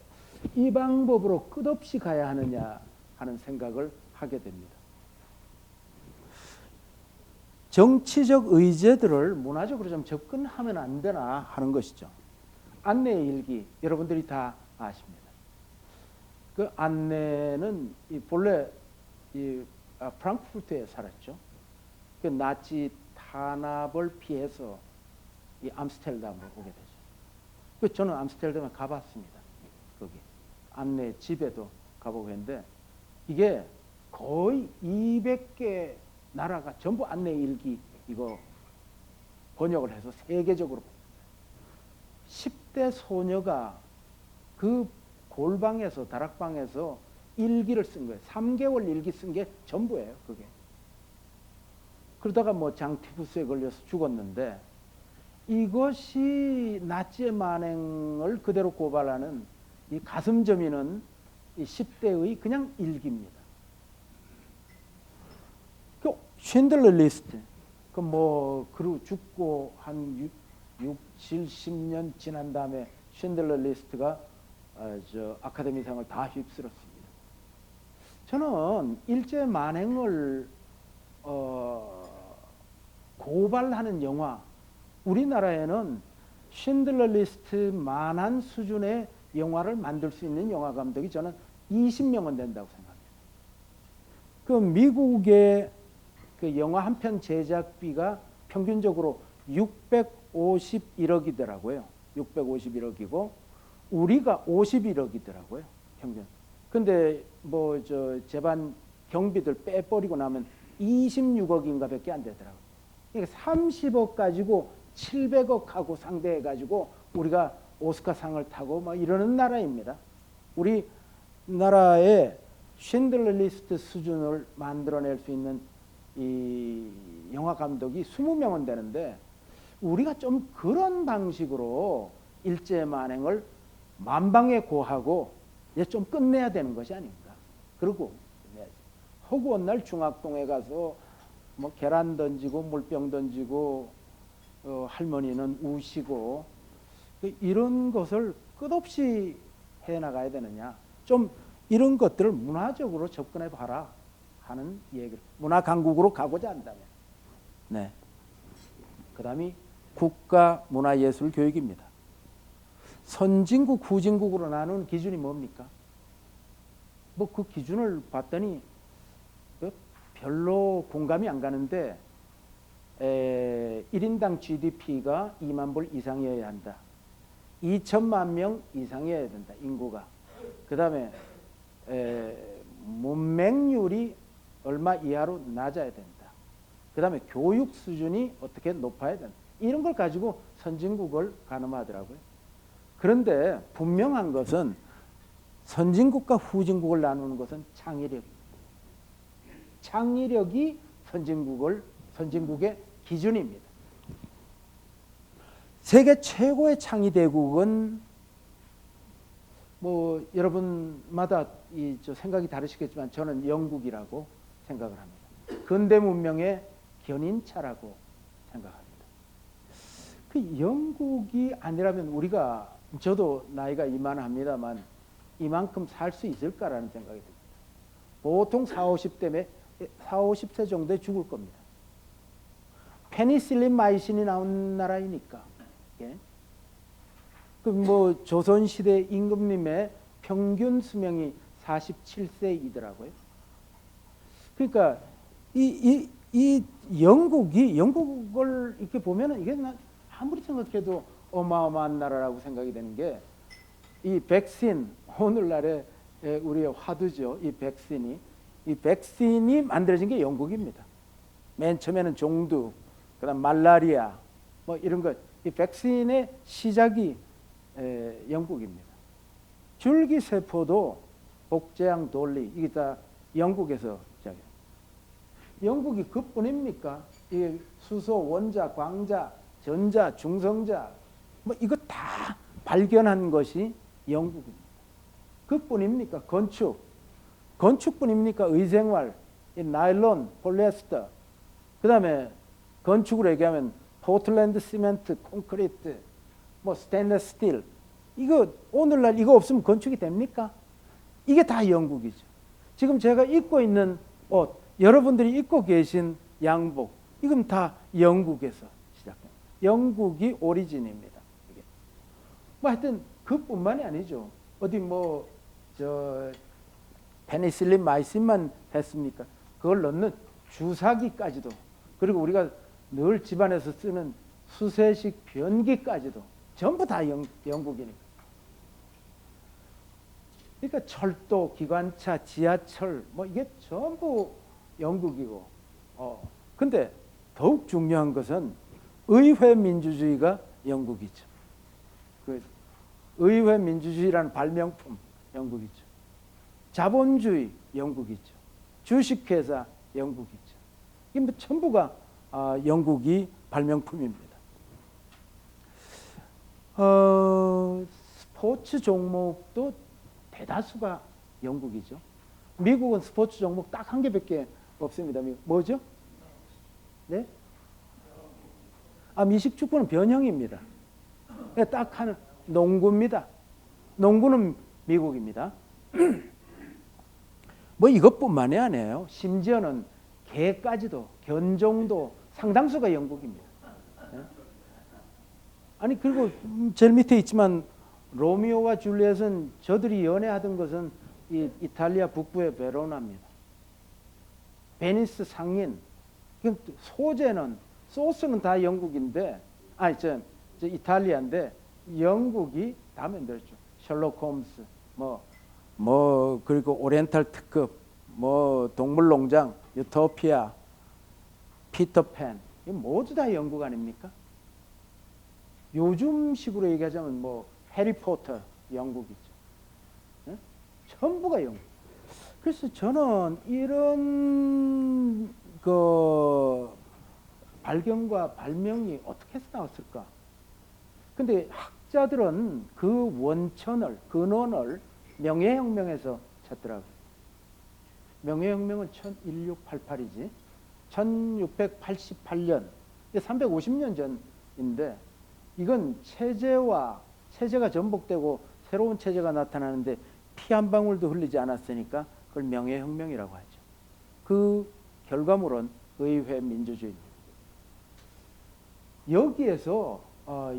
이 방법으로 끝없이 가야 하느냐 하는 생각을 하게 됩니다. 정치적 의제들을 문화적으로 좀 접근하면 안 되나 하는 것이죠. 안내의 일기 여러분들이 다 아십니다. 그 안내는 본래 프랑크푸르트에 살았죠. 그 나치 탄압을 피해서 이 암스테르담으로 오게 되죠. 그 저는 암스테르담에 가봤습니다. 거기 안내 집에도 가보고 했는데 이게 거의 200개 나라가 전부 안내 일기 이거 번역을 해서 세계적으로 10대 소녀가 그 골방에서, 다락방에서 일기를 쓴 거예요. 3개월 일기 쓴 게 전부예요, 그게. 그러다가 뭐 장티푸스에 걸려서 죽었는데 이것이 나치의 만행을 그대로 고발하는 이 가슴 저미는 이 10대의 그냥 일기입니다. 그 쉰들러 리스트, 그 뭐 그리고 죽고 한 70년 지난 다음에 쉰들러 리스트가 저 아카데미상을 다 휩쓸었습니다. 저는 일제 만행을 고발하는 영화, 우리나라에는 쉰들러 리스트만한 수준의 영화를 만들 수 있는 영화 감독이 저는 20명은 된다고 생각합니다. 그 미국의 그 영화 한 편 제작비가 평균적으로 651억이더라고요. 651억이고 우리가 51억이더라고요, 평균. 근데 뭐 저 재반 경비들 빼버리고 나면 26억인가 밖에 안 되더라고요. 그러니까 30억 가지고 700억 하고 상대해 가지고 우리가 오스카상을 타고 막 이러는 나라입니다. 우리 나라의 쉰들러 리스트 수준을 만들어낼 수 있는 이 영화 감독이 20명은 되는데 우리가 좀 그런 방식으로 일제 만행을 만방에 고하고 이제 좀 끝내야 되는 것이 아닌가. 그리고 허구한 날 중학동에 가서 뭐 계란 던지고 물병 던지고 할머니는 우시고 이런 것을 끝없이 해나가야 되느냐. 좀 이런 것들을 문화적으로 접근해 봐라 하는 얘기를, 문화 강국으로 가고자 한다면. 네. 그 다음이 국가 문화예술 교육입니다. 선진국, 후진국으로 나누는 기준이 뭡니까? 뭐 그 기준을 봤더니 별로 공감이 안 가는데 1인당 GDP가 2만 불 이상이어야 한다. 2천만 명 이상이어야 된다, 인구가. 그 다음에 문맹률이 얼마 이하로 낮아야 된다. 그 다음에 교육 수준이 어떻게 높아야 된다. 이런 걸 가지고 선진국을 가늠하더라고요. 그런데 분명한 것은 선진국과 후진국을 나누는 것은 창의력입니다. 창의력이 선진국의 기준입니다. 세계 최고의 창의 대국은 뭐 여러분마다 생각이 다르시겠지만 저는 영국이라고 생각을 합니다. 근대 문명의 견인차라고 생각합니다. 그 영국이 아니라면 우리가 저도 나이가 이만합니다만 이만큼 살 수 있을까라는 생각이 듭니다. 보통 40, 50세 정도에 죽을 겁니다. 페니실린 마이신이 나온 나라이니까. 예? 그 뭐 조선시대 임금님의 평균 수명이 47세이더라고요. 그러니까 이 영국을 이렇게 보면은 이게 아무리 생각해도 어마어마한 나라라고 생각이 되는 게 이 백신, 오늘날의 우리의 화두죠. 이 백신이 만들어진 게 영국입니다. 맨 처음에는 종두, 그다음 말라리아, 뭐 이런 것. 이 백신의 시작이 영국입니다. 줄기세포도 복제양 돌리 이게 다 영국에서 시작해요. 영국이 그뿐입니까? 이 수소, 원자, 광자, 전자, 중성자 뭐 이거 다 발견한 것이 영국입니다. 그뿐입니까? 건축뿐입니까? 의생활, 나일론, 폴리에스터. 그다음에 건축으로 얘기하면 포틀랜드 시멘트, 콘크리트, 뭐 스테인리스 스틸. 이거 오늘날 이거 없으면 건축이 됩니까? 이게 다 영국이죠. 지금 제가 입고 있는 옷, 여러분들이 입고 계신 양복, 이건 다 영국에서 시작됩니다. 영국이 오리진입니다. 이게. 뭐 하여튼 그뿐만이 아니죠. 어디 페니실린 마이신만 했습니까? 그걸 넣는 주사기까지도, 그리고 우리가 늘 집안에서 쓰는 수세식 변기까지도 전부 다 영국이니까. 그러니까 철도, 기관차, 지하철 뭐 이게 전부 영국이고. 근데 더욱 중요한 것은 의회 민주주의가 영국이죠. 그 의회 민주주의라는 발명품 영국이죠. 자본주의 영국이죠. 주식회사 영국이죠. 이게 뭐 전부가 영국이 발명품입니다. 스포츠 종목도 대다수가 영국이죠. 미국은 스포츠 종목 딱 한 개밖에 없습니다. 뭐죠? 네? 미식축구는 변형입니다. 딱 하는 농구입니다. 농구는 미국입니다. 뭐 이것뿐만이 아니에요. 심지어는 개까지도, 견종도 상당수가 영국입니다. 아니 그리고 제일 밑에 있지만 로미오와 줄리엣은 저들이 연애하던 것은 이 이탈리아 북부의 베로나입니다. 베니스 상인. 소스는 다 영국인데, 저 이탈리아인데 영국이 다 만들었죠. 셜록 홈스, 그리고 오리엔탈 특급, 동물농장, 유토피아, 피터팬, 이 모두 다 영국 아닙니까? 요즘식으로 얘기하자면 해리포터 영국이죠. 네? 전부가 영국. 그래서 저는 이런 발견과 발명이 어떻게 해서 나왔을까? 근데 학자들은 그 근원을 명예혁명에서 찾더라고요. 명예혁명은 1688이지. 1688년, 350년 전인데 이건 체제가 전복되고 새로운 체제가 나타나는데 피 한 방울도 흘리지 않았으니까 그걸 명예혁명이라고 하죠. 그 결과물은 의회 민주주의입니다. 여기에서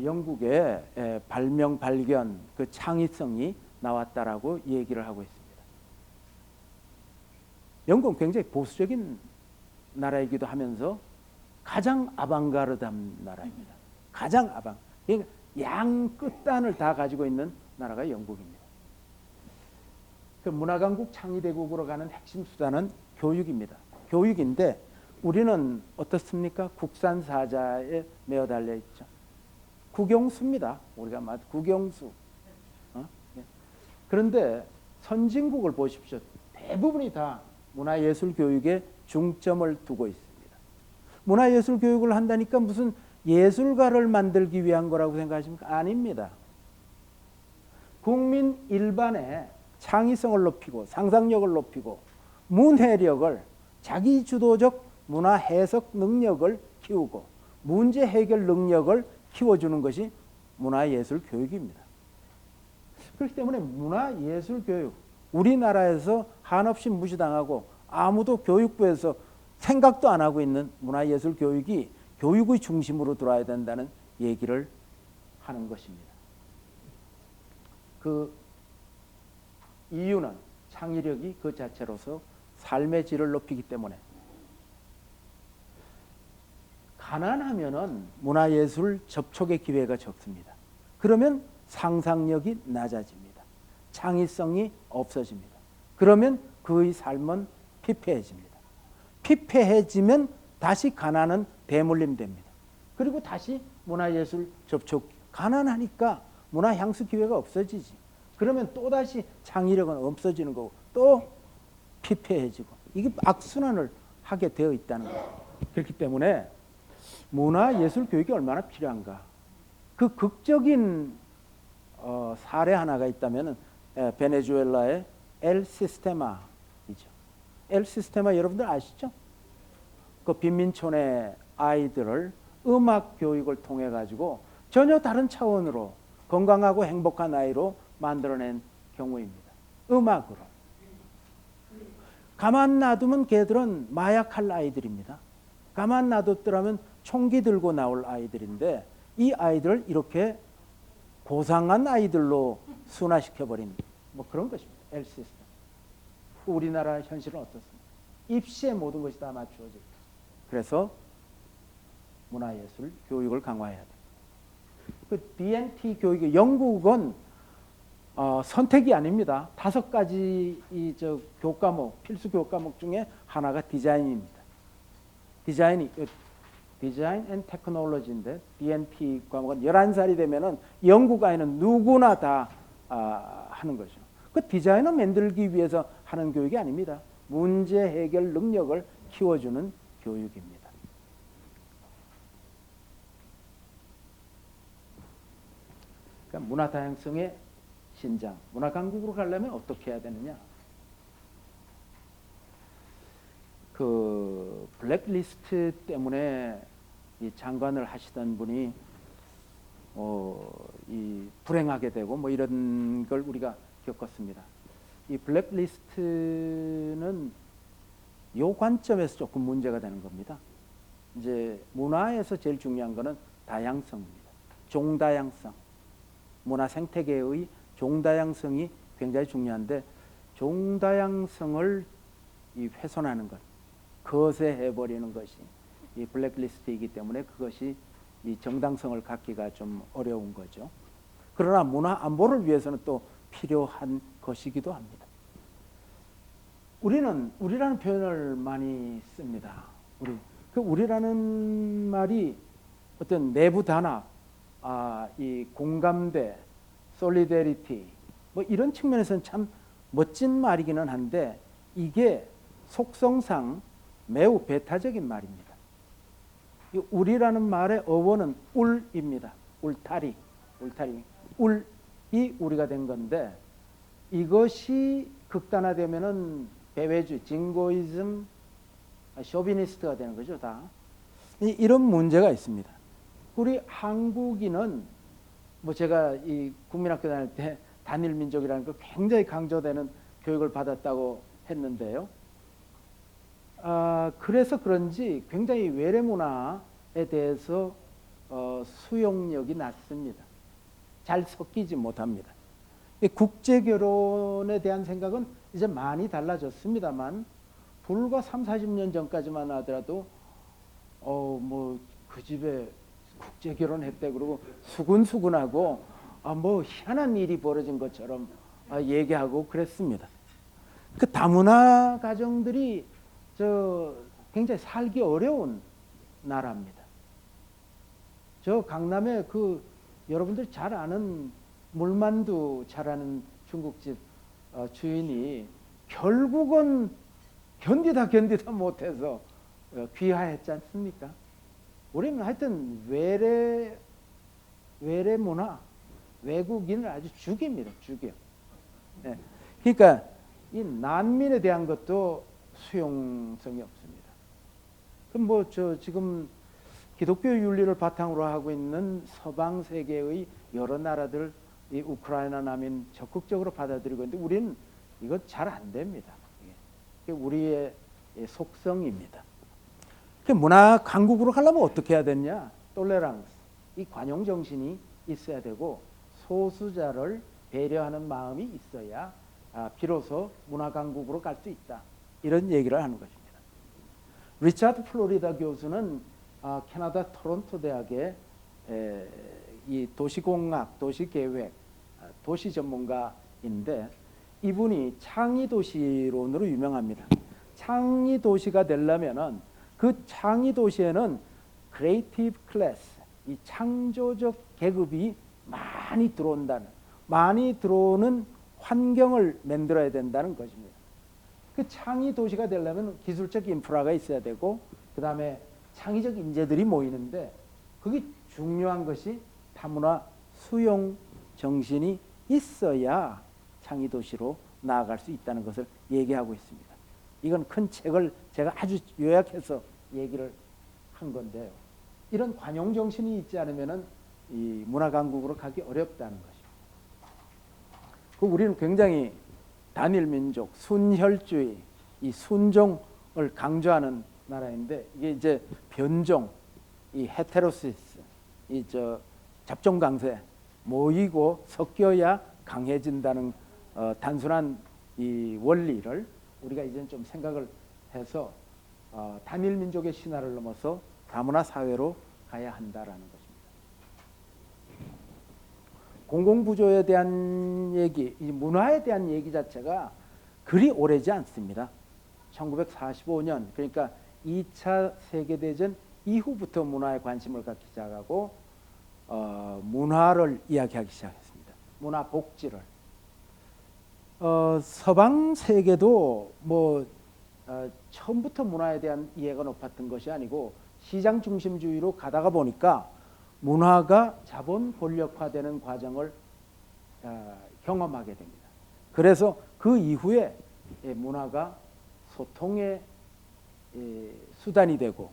영국의 발견, 그 창의성이 나왔다라고 얘기를 하고 있습니다. 영국은 굉장히 보수적인 나라이기도 하면서 가장 아방가르드한 나라입니다. 가장 그러니까 양 끝단을 다 가지고 있는 나라가 영국입니다. 그 문화강국 창의대국으로 가는 핵심 수단은 교육입니다. 교육인데 우리는 어떻습니까? 국산 사자에 매어 달려 있죠. 국영수입니다. 우리가 말 국영수. 예. 그런데 선진국을 보십시오. 대부분이 다 문화예술 교육에 중점을 두고 있습니다. 문화예술 교육을 한다니까 무슨 예술가를 만들기 위한 거라고 생각하십니까? 아닙니다. 국민 일반의 창의성을 높이고 상상력을 높이고 문해력을 자기주도적 문화 해석 능력을 키우고 문제 해결 능력을 키워주는 것이 문화예술 교육입니다. 그렇기 때문에 문화예술 교육, 우리나라에서 한없이 무시당하고 아무도 교육부에서 생각도 안 하고 있는 문화예술 교육이 교육의 중심으로 들어와야 된다는 얘기를 하는 것입니다. 그 이유는 창의력이 그 자체로서 삶의 질을 높이기 때문에. 가난하면은 문화예술 접촉의 기회가 적습니다. 그러면 상상력이 낮아집니다. 창의성이 없어집니다. 그러면 그의 삶은 피폐해집니다. 피폐해지면 다시 가난은 대물림 됩니다. 그리고 다시 문화예술 접촉, 가난하니까 문화향수 기회가 없어지지. 그러면 또다시 창의력은 없어지는 거고 또 피폐해지고 이게 악순환을 하게 되어 있다는 거예요. 그렇기 때문에 문화예술 교육이 얼마나 필요한가. 그 극적인 사례 하나가 있다면 베네수엘라의 엘 시스테마이죠. 엘 시스테마 여러분들 아시죠? 그 빈민촌의 아이들을 음악 교육을 통해 가지고 전혀 다른 차원으로 건강하고 행복한 아이로 만들어낸 경우입니다. 음악으로. 가만 놔두면 걔들은 마약할 아이들입니다. 가만 놔뒀더라면 총기 들고 나올 아이들인데 이 아이들을 이렇게 고상한 아이들로 순화시켜버린 뭐 그런 것입니다. 엘 시스템. 우리나라 현실은 어떻습니까? 입시에 모든 것이 다 맞추어져 있다. 그래서 문화예술 교육을 강화해야 돼. 그 BNT 교육이 영국은 선택이 아닙니다. 5가지 교과목, 필수 교과목 중에 하나가 디자인입니다. 디자인 앤 테크놀로지인데 BNT 과목은 11살이 되면은 영국 아이는 누구나 다 하는 거죠. 그 디자인을 만들기 위해서 하는 교육이 아닙니다. 문제 해결 능력을 키워주는 교육입니다. 그러니까 문화 다양성의 신장, 문화 강국으로 가려면 어떻게 해야 되느냐? 그 블랙리스트 때문에 이 장관을 하시던 분이 이 불행하게 되고 뭐 이런 걸 우리가 겪었습니다. 이 블랙리스트는 요 관점에서 조금 문제가 되는 겁니다. 이제 문화에서 제일 중요한 거는 다양성입니다. 종다양성. 문화 생태계의 종다양성이 굉장히 중요한데 종다양성을 이 훼손하는 것, 거세해버리는 것이 이 블랙리스트이기 때문에 그것이 이 정당성을 갖기가 좀 어려운 거죠. 그러나 문화 안보를 위해서는 또 필요한 것이기도 합니다. 우리라는 표현을 많이 씁니다. 우리라는 말이 어떤 내부 단합, 이 공감대, 솔리데리티 뭐 이런 측면에서는 참 멋진 말이기는 한데 이게 속성상 매우 배타적인 말입니다. 이 우리라는 말의 어원은 울입니다. 울타리. 울이 우리가 된 건데 이것이 극단화되면은 배회주의, 징고이즘, 쇼비니스트가 되는 거죠, 다. 이런 문제가 있습니다. 우리 한국인은 뭐 제가 이 국민학교 다닐 때 단일 민족이라는 걸 굉장히 강조되는 교육을 받았다고 했는데요. 그래서 그런지 굉장히 외래 문화에 대해서 수용력이 낮습니다. 잘 섞이지 못합니다. 국제 결혼에 대한 생각은 이제 많이 달라졌습니다만 불과 30-40년 전까지만 하더라도 뭐 그 집에 국제 결혼했대 그러고 수근수근하고 뭐 희한한 일이 벌어진 것처럼 얘기하고 그랬습니다. 그 다문화 가정들이 굉장히 살기 어려운 나라입니다. 저 강남에 그 여러분들 잘 아는 물만두 잘하는 중국집 주인이 결국은 견디다 못해서 귀화했지 않습니까? 우리는 하여튼 외래 문화, 외국인을 아주 죽입니다. 죽여. 네. 그러니까 이 난민에 대한 것도 수용성이 없습니다. 그럼 뭐 지금 기독교 윤리를 바탕으로 하고 있는 서방 세계의 여러 나라들 이 우크라이나 난민 적극적으로 받아들이고 있는데 우리는 이거 잘 안 됩니다. 이게 우리의 속성입니다. 문화 강국으로 가려면 어떻게 해야 되냐? 톨레랑스, 이 관용 정신이 있어야 되고 소수자를 배려하는 마음이 있어야 비로소 문화 강국으로 갈 수 있다. 이런 얘기를 하는 것입니다. 리차드 플로리다 교수는 캐나다 토론토 대학의 이 도시공학, 도시계획, 도시 전문가인데 이분이 창의도시론으로 유명합니다. 창의도시가 되려면은 그 창의도시에는 크리에이티브 클래스, 이 창조적 계급이 많이 들어오는 환경을 만들어야 된다는 것입니다. 그 창의도시가 되려면 기술적 인프라가 있어야 되고 그 다음에 창의적 인재들이 모이는데 그게 중요한 것이 다문화 수용 정신이 있어야 창의도시로 나아갈 수 있다는 것을 얘기하고 있습니다. 이건 큰 책을 제가 아주 요약해서 얘기를 한 건데요. 이런 관용 정신이 있지 않으면 이 문화 강국으로 가기 어렵다는 것입니다. 우리는 굉장히 단일 민족, 순혈주의, 이 순종을 강조하는 나라인데 이게 이제 변종, 이 헤테로시스, 잡종 강세 모이고 섞여야 강해진다는 단순한 이 원리를 우리가 이제 좀 생각을 해서 단일 민족의 신화를 넘어서 다문화 사회로 가야 한다라는 것입니다. 공공부조에 대한 얘기, 이 문화에 대한 얘기 자체가 그리 오래지 않습니다. 1945년 그러니까 2차 세계대전 이후부터 문화에 관심을 갖기 시작하고 문화를 이야기하기 시작했습니다. 문화 복지를. 서방 세계도 처음부터 문화에 대한 이해가 높았던 것이 아니고 시장 중심주의로 가다가 보니까 문화가 자본 권력화되는 과정을 경험하게 됩니다. 그래서 그 이후에 문화가 소통의 수단이 되고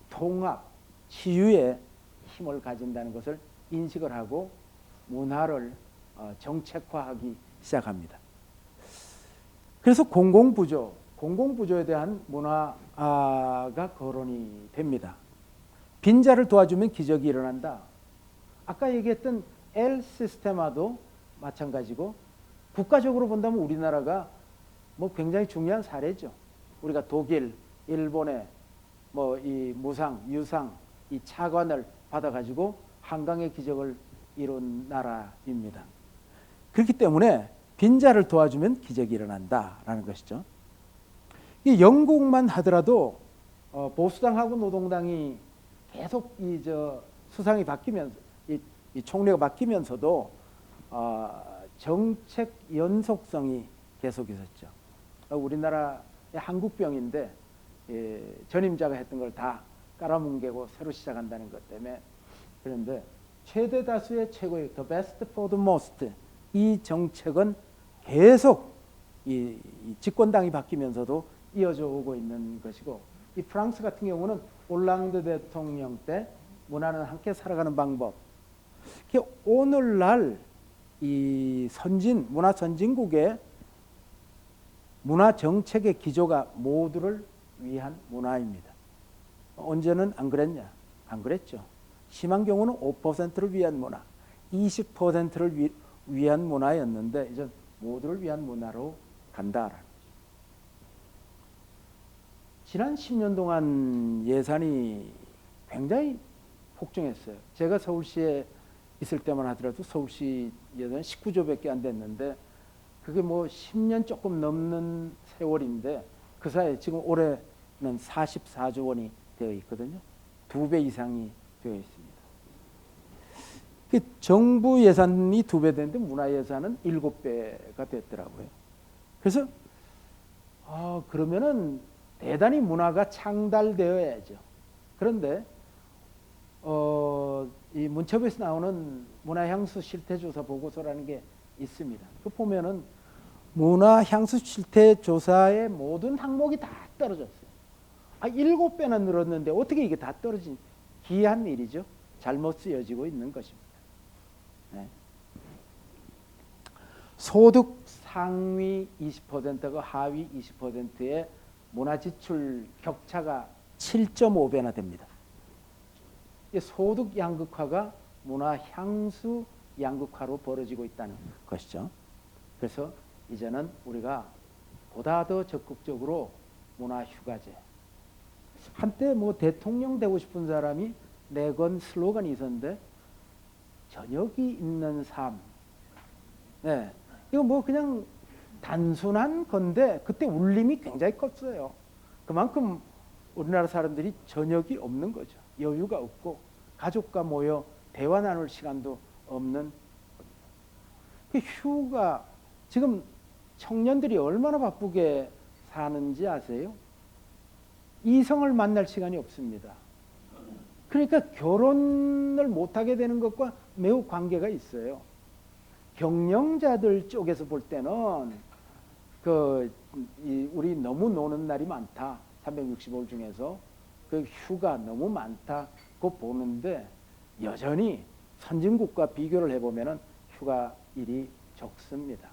통합, 치유의 힘을 가진다는 것을 인식을 하고 문화를 정책화하기 시작합니다. 그래서 공공부조에 대한 문화가 거론이 됩니다. 빈자를 도와주면 기적이 일어난다. 아까 얘기했던 엘 시스테마도 마찬가지고 국가적으로 본다면 우리나라가 굉장히 중요한 사례죠. 우리가 독일, 일본의 이 무상, 유상, 이 차관을 받아가지고 한강의 기적을 이룬 나라입니다. 그렇기 때문에 빈자를 도와주면 기적이 일어난다라는 것이죠. 이 영국만 하더라도 보수당하고 노동당이 계속 수상이 바뀌면서 이 총리가 바뀌면서도 정책 연속성이 계속 있었죠. 우리나라의 한국병인데 전임자가 했던 걸 다 깔아뭉개고 새로 시작한다는 것 때문에 그런데 최대 다수의 최고의 the best for the most 이 정책은 계속 이 집권당이 바뀌면서도 이어져 오고 있는 것이고 이 프랑스 같은 경우는 올랑드 대통령 때 문화는 함께 살아가는 방법. 오늘날 이 문화 선진국의 문화 정책의 기조가 모두를 위한 문화입니다. 언제는 안 그랬냐? 안 그랬죠. 심한 경우는 5%를 위한 문화, 20%를 위한 문화였는데 이제 모두를 위한 문화로 간다라는 거죠. 지난 10년 동안 예산이 굉장히 폭증했어요. 제가 서울시에 있을 때만 하더라도 서울시 예산 19조밖에 안 됐는데 그게 10년 조금 넘는 세월인데 그 사이에 지금 올해 44조 원이 되어 있거든요. 2배 이상이 되어 있습니다. 정부 예산이 2배 되는데 문화 예산은 7배가 됐더라고요. 그래서 그러면은 대단히 문화가 창달되어야죠. 그런데 이 문체부에서 나오는 문화향수 실태조사 보고서라는 게 있습니다. 그 보면은 문화향수 실태조사의 모든 항목이 다 떨어졌어요. 7배나 늘었는데 어떻게 이게 다 떨어진 기이한 일이죠. 잘못 쓰여지고 있는 것입니다. 네. 소득 상위 20%가 하위 20%의 문화지출 격차가 7.5배나 됩니다. 소득 양극화가 문화향수 양극화로 벌어지고 있다는 것이죠. 그래서 이제는 우리가 보다 더 적극적으로 문화휴가제, 한때 뭐 대통령 되고 싶은 사람이 내건 슬로건이 있었는데 저녁이 있는 삶. 네, 이거 뭐 그냥 단순한 건데 그때 울림이 굉장히 컸어요. 그만큼 우리나라 사람들이 저녁이 없는 거죠. 여유가 없고 가족과 모여 대화 나눌 시간도 없는. 휴가, 지금 청년들이 얼마나 바쁘게 사는지 아세요? 이성을 만날 시간이 없습니다. 그러니까 결혼을 못하게 되는 것과 매우 관계가 있어요. 경영자들 쪽에서 볼 때는 우리 너무 노는 날이 많다. 365일 중에서 그 휴가 너무 많다고 보는데 여전히 선진국과 비교를 해보면 휴가일이 적습니다.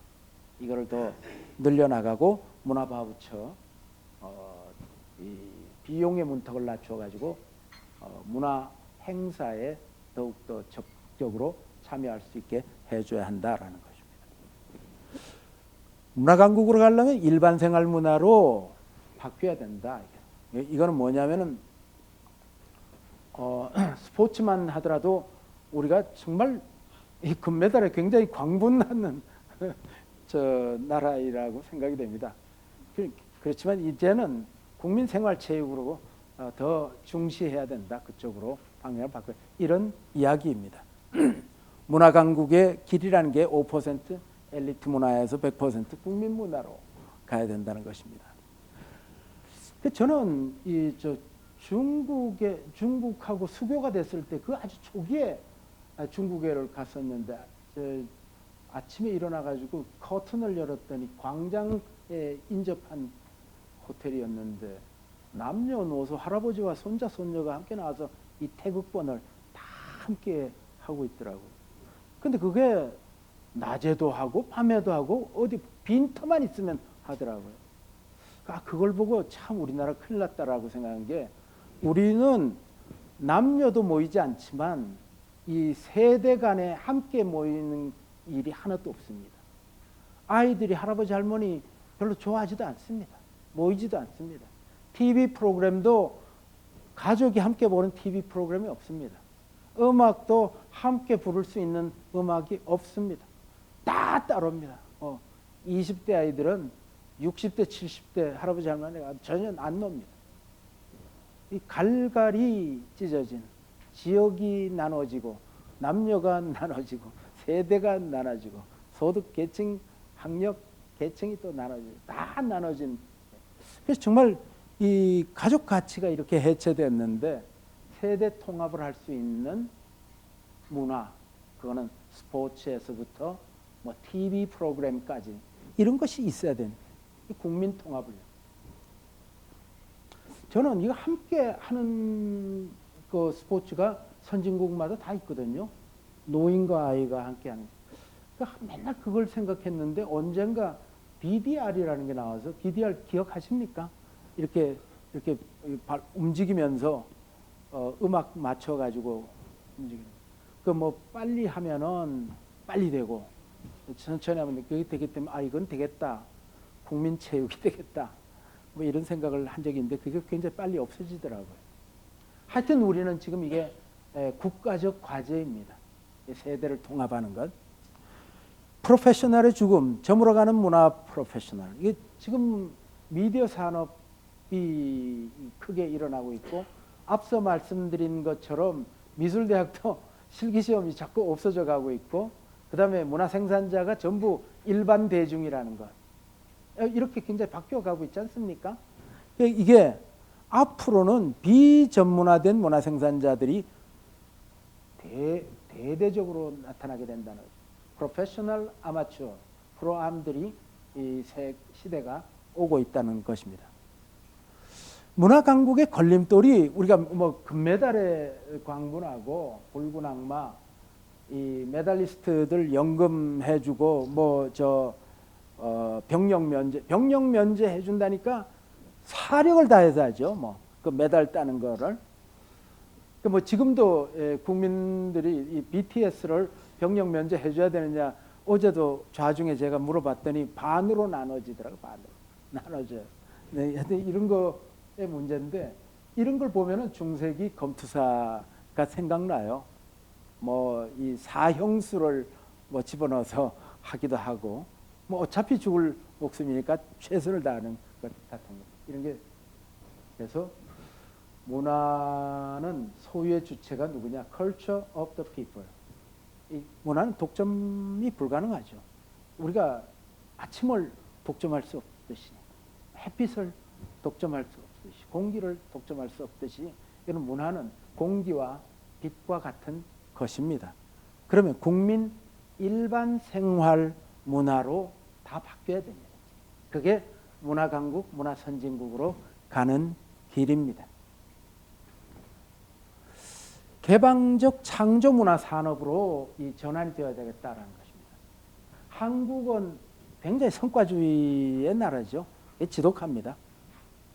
이거를 더 늘려나가고 문화부처 이 비용의 문턱을 낮춰가지고 문화 행사에 더욱더 적극적으로 참여할 수 있게 해줘야 한다라는 것입니다. 문화강국으로 가려면 일반 생활 문화로 바뀌어야 된다. 이거는 뭐냐면은 스포츠만 하더라도 우리가 정말 이 금메달에 굉장히 광분나는 나라이라고 생각이 됩니다. 그렇지만 이제는 국민생활체육으로 더 중시해야 된다. 그쪽으로 방향을 바꿔. 이런 이야기입니다. 문화강국의 길이라는 게 5% 엘리트 문화에서 100% 국민 문화로 가야 된다는 것입니다. 저는 중국하고 수교가 됐을 때 그 아주 초기에 중국에를 갔었는데 아침에 일어나가지고 커튼을 열었더니 광장에 인접한 호텔이었는데 남녀노소 할아버지와 손자 손녀가 함께 나와서 이 태극권을 다 함께 하고 있더라고요. 근데 그게 낮에도 하고 밤에도 하고 어디 빈터만 있으면 하더라고요. 그걸 보고 참 우리나라 큰일 났다라고 생각한 게 우리는 남녀도 모이지 않지만 이 세대 간에 함께 모이는 일이 하나도 없습니다. 아이들이 할아버지 할머니 별로 좋아하지도 않습니다. 모이지도 않습니다. TV 프로그램도 가족이 함께 보는 TV 프로그램이 없습니다. 음악도 함께 부를 수 있는 음악이 없습니다. 다 따로입니다. 20대 아이들은 60대 70대 할아버지 할머니가 전혀 안 놉니다. 이 갈갈이 찢어진 지역이 나눠지고 남녀가 나눠지고 세대가 나눠지고 소득 계층 학력 계층이 또 나눠지고 다 나눠진. 그래서 정말 이 가족 가치가 이렇게 해체됐는데 세대 통합을 할 수 있는 문화, 그거는 스포츠에서부터 뭐 TV 프로그램까지 이런 것이 있어야 되는 국민 통합을요. 저는 이거 함께 하는 그 스포츠가 선진국마다 다 있거든요. 노인과 아이가 함께 하는. 맨날 그걸 생각했는데 언젠가 DDR이라는 게 나와서, DDR 기억하십니까? 이렇게 움직이면서 음악 맞춰가지고 움직이는. 그 뭐 빨리 하면은 빨리 되고 천천히 하면 그게 되기 때문에 이건 되겠다. 국민체육이 되겠다. 뭐 이런 생각을 한 적이 있는데 그게 굉장히 빨리 없어지더라고요. 하여튼 우리는 지금 이게 국가적 과제입니다. 세대를 통합하는 것. 프로페셔널의 죽음, 저물어가는 문화 프로페셔널. 이게 지금 미디어 산업 학비 크게 일어나고 있고, 앞서 말씀드린 것처럼 미술대학도 실기시험이 자꾸 없어져 가고 있고, 그 다음에 문화 생산자가 전부 일반 대중이라는 것, 이렇게 굉장히 바뀌어 가고 있지 않습니까? 이게 앞으로는 비전문화된 문화 생산자들이 대대적으로 나타나게 된다는 거죠. 프로페셔널, 아마추어, 프로암들이 이 시대가 오고 있다는 것입니다. 문화 강국의 걸림돌이 우리가 뭐 금메달에 광분하고 붉은 악마, 이 메달리스트들 연금해주고 뭐 병력 면제 해준다니까 사력을 다해서 하죠. 뭐 그 메달 따는 거를. 뭐 지금도 국민들이 이 BTS를 병력 면제 해줘야 되느냐, 어제도 좌중에 제가 물어봤더니 반으로 나눠지더라고요. 반으로 나눠져요. 네, 이런 거의 문제인데, 이런 걸 보면은 중세기 검투사가 생각나요. 뭐 이 사형수를 뭐 집어넣어서 하기도 하고, 뭐 어차피 죽을 목숨이니까 최선을 다하는 것 같은 거. 이런 게. 그래서 문화는 소유의 주체가 누구냐? Culture of the people. 이 문화는 독점이 불가능하죠. 우리가 아침을 독점할 수 없듯이, 햇빛을 독점할 수 없듯이, 공기를 독점할 수 없듯이, 이런 문화는 공기와 빛과 같은 것입니다. 그러면 국민 일반 생활 문화로 다 바뀌어야 됩니다. 그게 문화 강국, 문화 선진국으로 가는 길입니다. 개방적 창조 문화 산업으로 이 전환이 되어야 되겠다라는 것입니다. 한국은 굉장히 성과주의의 나라죠. 지독합니다.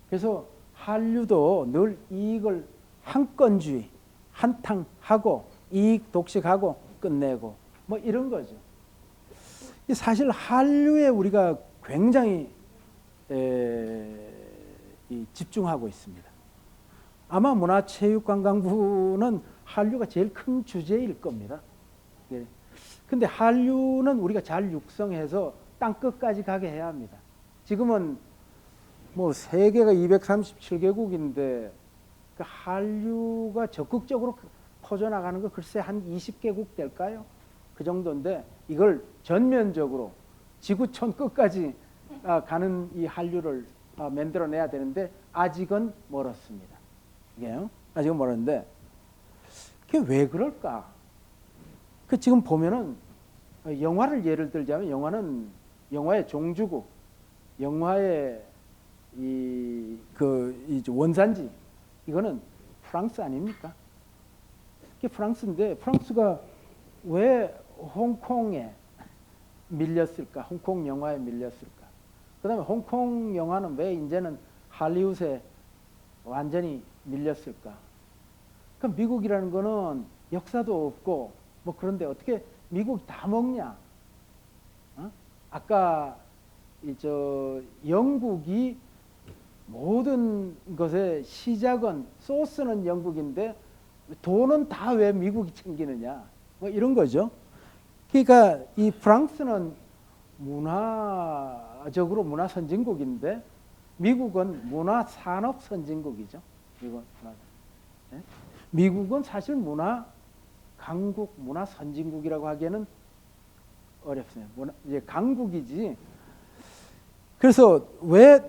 그래서 한류도 늘 이익을 한건주의, 한탕하고 이익 독식하고 끝내고 뭐 이런 거죠. 사실 한류에 우리가 굉장히 집중하고 있습니다. 아마 문화체육관광부는 한류가 제일 큰 주제일 겁니다. 근데 한류는 우리가 잘 육성해서 땅끝까지 가게 해야 합니다. 지금은 뭐 세계가 237개국인데 그 한류가 적극적으로 퍼져나가는 거 글쎄 한 20개국 될까요? 그 정도인데, 이걸 전면적으로 지구촌 끝까지 가는 이 한류를 만들어내야 되는데 아직은 멀었습니다. 아직은 멀었는데, 그게 왜 그럴까? 그 지금 보면은 영화를 예를 들자면, 영화의 종주국, 영화의 이 원산지, 이거는 프랑스 아닙니까? 그게 프랑스인데, 프랑스가 왜 홍콩에 밀렸을까? 홍콩 영화에 밀렸을까? 그 다음에 홍콩 영화는 왜 이제는 할리우드에 완전히 밀렸을까? 그럼 미국이라는 거는 역사도 없고 뭐 그런데 어떻게 미국이 다 먹냐? 아까 영국이 모든 것의 시작은, 소스는 영국인데 돈은 다 왜 미국이 챙기느냐? 뭐 이런 거죠. 그러니까 이 프랑스는 문화적으로 문화 선진국인데 미국은 문화 산업 선진국이죠. 미국은 사실 문화 강국, 문화 선진국이라고 하기에는 어렵습니다. 이제 강국이지. 그래서 왜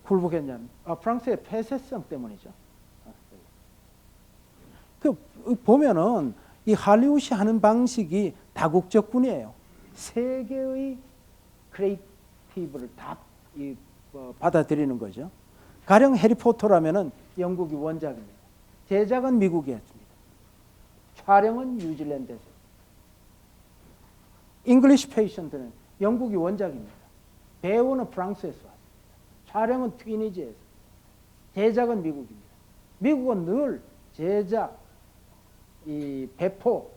굴복했냐면 프랑스의 폐쇄성 때문이죠. 그 보면은 이 할리우드이 하는 방식이 다국적뿐이에요. 세계의 크리에이티브를 다 받아들이는 거죠. 가령 해리포터라면은 영국이 원작입니다. 제작은 미국이 했습니다. 촬영은 뉴질랜드에서. 잉글리시 페이션트는 영국이 원작입니다. 배우는 프랑스에서 왔습니다. 촬영은 튀니지에서. 제작은 미국입니다. 미국은 늘 제작, 이 배포,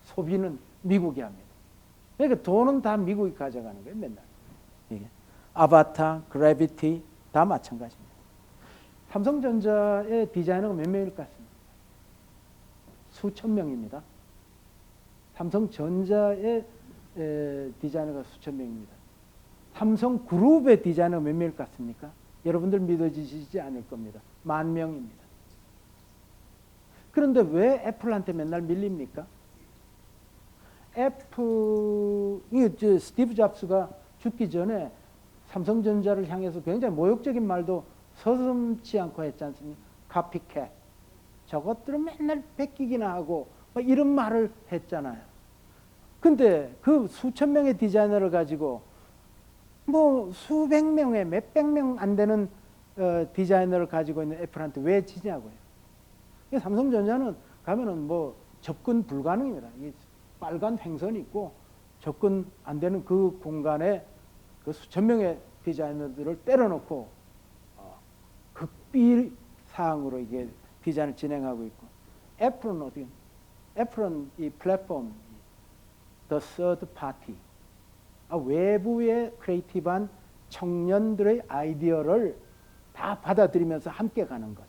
소비는 미국이 합니다. 그러니까 돈은 다 미국이 가져가는 거예요, 맨날. 이게. 아바타, 그래비티 다 마찬가지입니다. 삼성전자의 디자이너가 몇 명일 것 같습니다. 수천 명입니다. 삼성전자의 디자이너가 수천 명입니다. 삼성그룹의 디자이너가 몇 명일 것 같습니까? 여러분들 믿어지시지 않을 겁니다. 10,000명입니다. 그런데 왜 애플한테 맨날 밀립니까? 스티브 잡스가 죽기 전에 삼성전자를 향해서 굉장히 모욕적인 말도 서슴지 않고 했지 않습니까? 카피캣. 저것들은 맨날 베끼기나 하고 이런 말을 했잖아요. 근데 그 수천 명의 디자이너를 가지고 뭐 수백 명의 몇백 명 안 되는 디자이너를 가지고 있는 애플한테 왜 지냐고요. 삼성전자는 가면은 뭐 접근 불가능입니다. 이게 빨간 횡선이 있고 접근 안 되는 그 공간에 그 수천 명의 디자이너들을 때려놓고 극비 사항으로 이게 디자인을 진행하고 있고, 애플은 어떻게? 애플은 이 플랫폼, the third party, 외부의 크리에이티브한 청년들의 아이디어를 다 받아들이면서 함께 가는 것,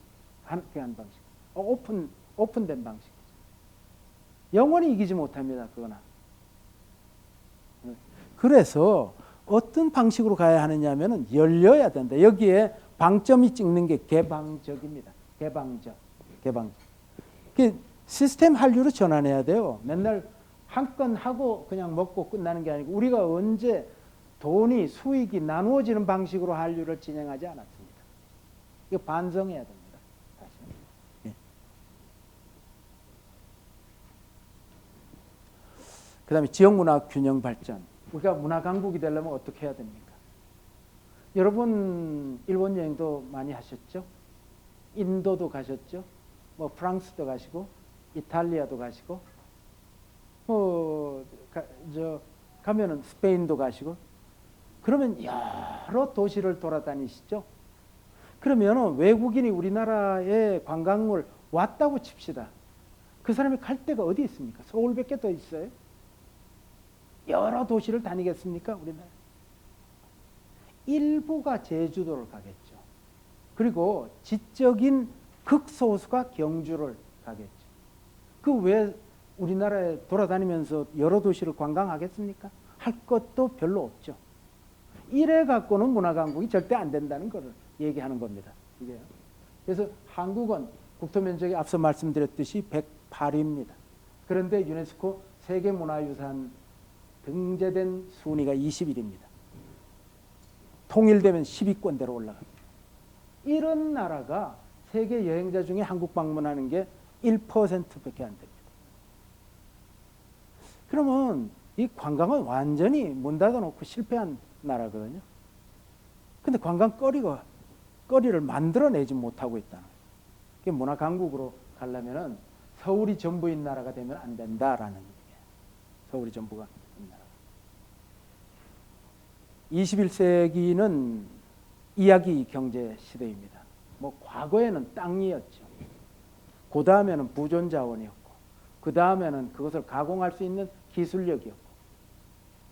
함께 하는 방식, 오픈된 방식이죠. 영원히 이기지 못합니다, 그거나. 그래서 어떤 방식으로 가야 하느냐면은 열려야 된다. 여기에 방점이 찍는 게 개방적입니다. 개방적. 시스템 한류로 전환해야 돼요. 맨날 한 건 하고 그냥 먹고 끝나는 게 아니고, 우리가 언제 돈이 수익이 나누어지는 방식으로 한류를 진행하지 않았습니다. 이거 반성해야 됩니다. 다시. 예. 그 다음에 지역문화 균형 발전. 우리가 문화 강국이 되려면 어떻게 해야 됩니까? 여러분 일본 여행도 많이 하셨죠? 인도도 가셨죠? 뭐 프랑스도 가시고 이탈리아도 가시고 가면은 스페인도 가시고, 그러면 여러 도시를 돌아다니시죠? 그러면 외국인이 우리나라에 관광을 왔다고 칩시다. 그 사람이 갈 데가 어디 있습니까? 서울밖에 더 있어요? 여러 도시를 다니겠습니까? 우리나라. 일부가 제주도를 가겠죠. 그리고 지적인 극소수가 경주를 가겠죠. 그 왜 우리나라에 돌아다니면서 여러 도시를 관광하겠습니까? 할 것도 별로 없죠. 이래 갖고는 문화 강국이 절대 안 된다는 것을 얘기하는 겁니다. 이게요. 그래서 한국은 국토 면적이 앞서 말씀드렸듯이 108위입니다. 그런데 유네스코 세계문화유산 등재된 순위가 21위입니다. 통일되면 10위권대로 올라갑니다. 이런 나라가 세계 여행자 중에 한국 방문하는 게 1%밖에 안 됩니다. 그러면 이 관광은 완전히 문 닫아놓고 실패한 나라거든요. 근데 관광거리를 만들어내지 못하고 있다는 거예요. 문화 강국으로 가려면은 서울이 전부인 나라가 되면 안 된다라는 얘기예요. 서울이 전부가 된 나라. 21세기는 이야기 경제 시대입니다. 뭐 과거에는 땅이었죠. 그 다음에는 부존자원이었고, 그 다음에는 그것을 가공할 수 있는 기술력이었고,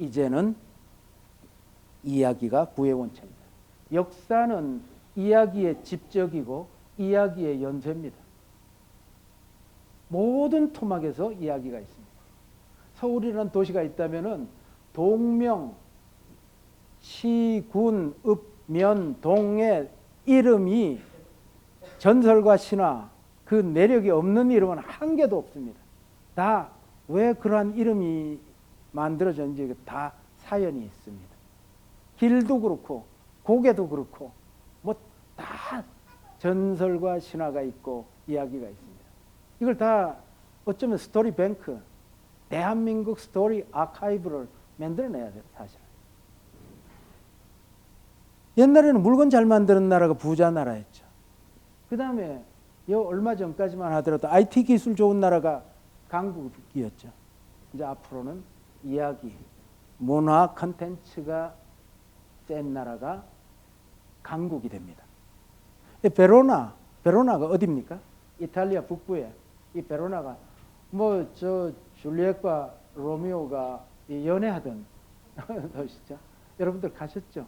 이제는 이야기가 부의 원천입니다. 역사는 이야기의 집적이고 이야기의 연쇄입니다. 모든 토막에서 이야기가 있습니다. 서울이라는 도시가 있다면은 동명, 시, 군, 읍, 면, 동의 이름이 전설과 신화, 그 내력이 없는 이름은 한 개도 없습니다. 다 왜 그러한 이름이 만들어졌는지 다 사연이 있습니다. 길도 그렇고 고개도 그렇고 뭐 다 전설과 신화가 있고 이야기가 있습니다. 이걸 다 어쩌면 스토리 뱅크, 대한민국 스토리 아카이브를 만들어내야 돼요, 사실은. 옛날에는 물건 잘 만드는 나라가 부자 나라였죠. 그 다음에 얼마 전까지만 하더라도 IT 기술 좋은 나라가 강국이었죠. 이제 앞으로는 이야기, 문화 컨텐츠가 센 나라가 강국이 됩니다. 베로나가 어디입니까? 이탈리아 북부에 이 베로나가 줄리엣과 로미오가 연애하던 도시죠. 여러분들 가셨죠?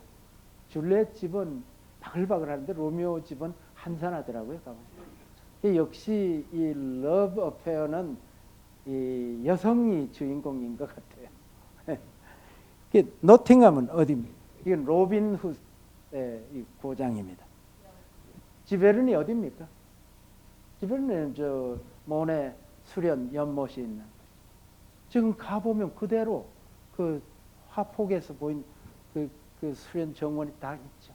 줄리엣 집은 바글바글하는데 로미오 집은 한산하더라고요. 역시 이 러브 어페어는 이 여성이 주인공인 것 같아요. 노팅엄은 어디입니까? 이건 로빈 이 고장입니다. 지베른이 어디입니까? 지베른은 저 모네 수련 연못이 있는. 지금 가보면 그대로 그 화폭에서 보인 그 수련 정원이 다 있죠.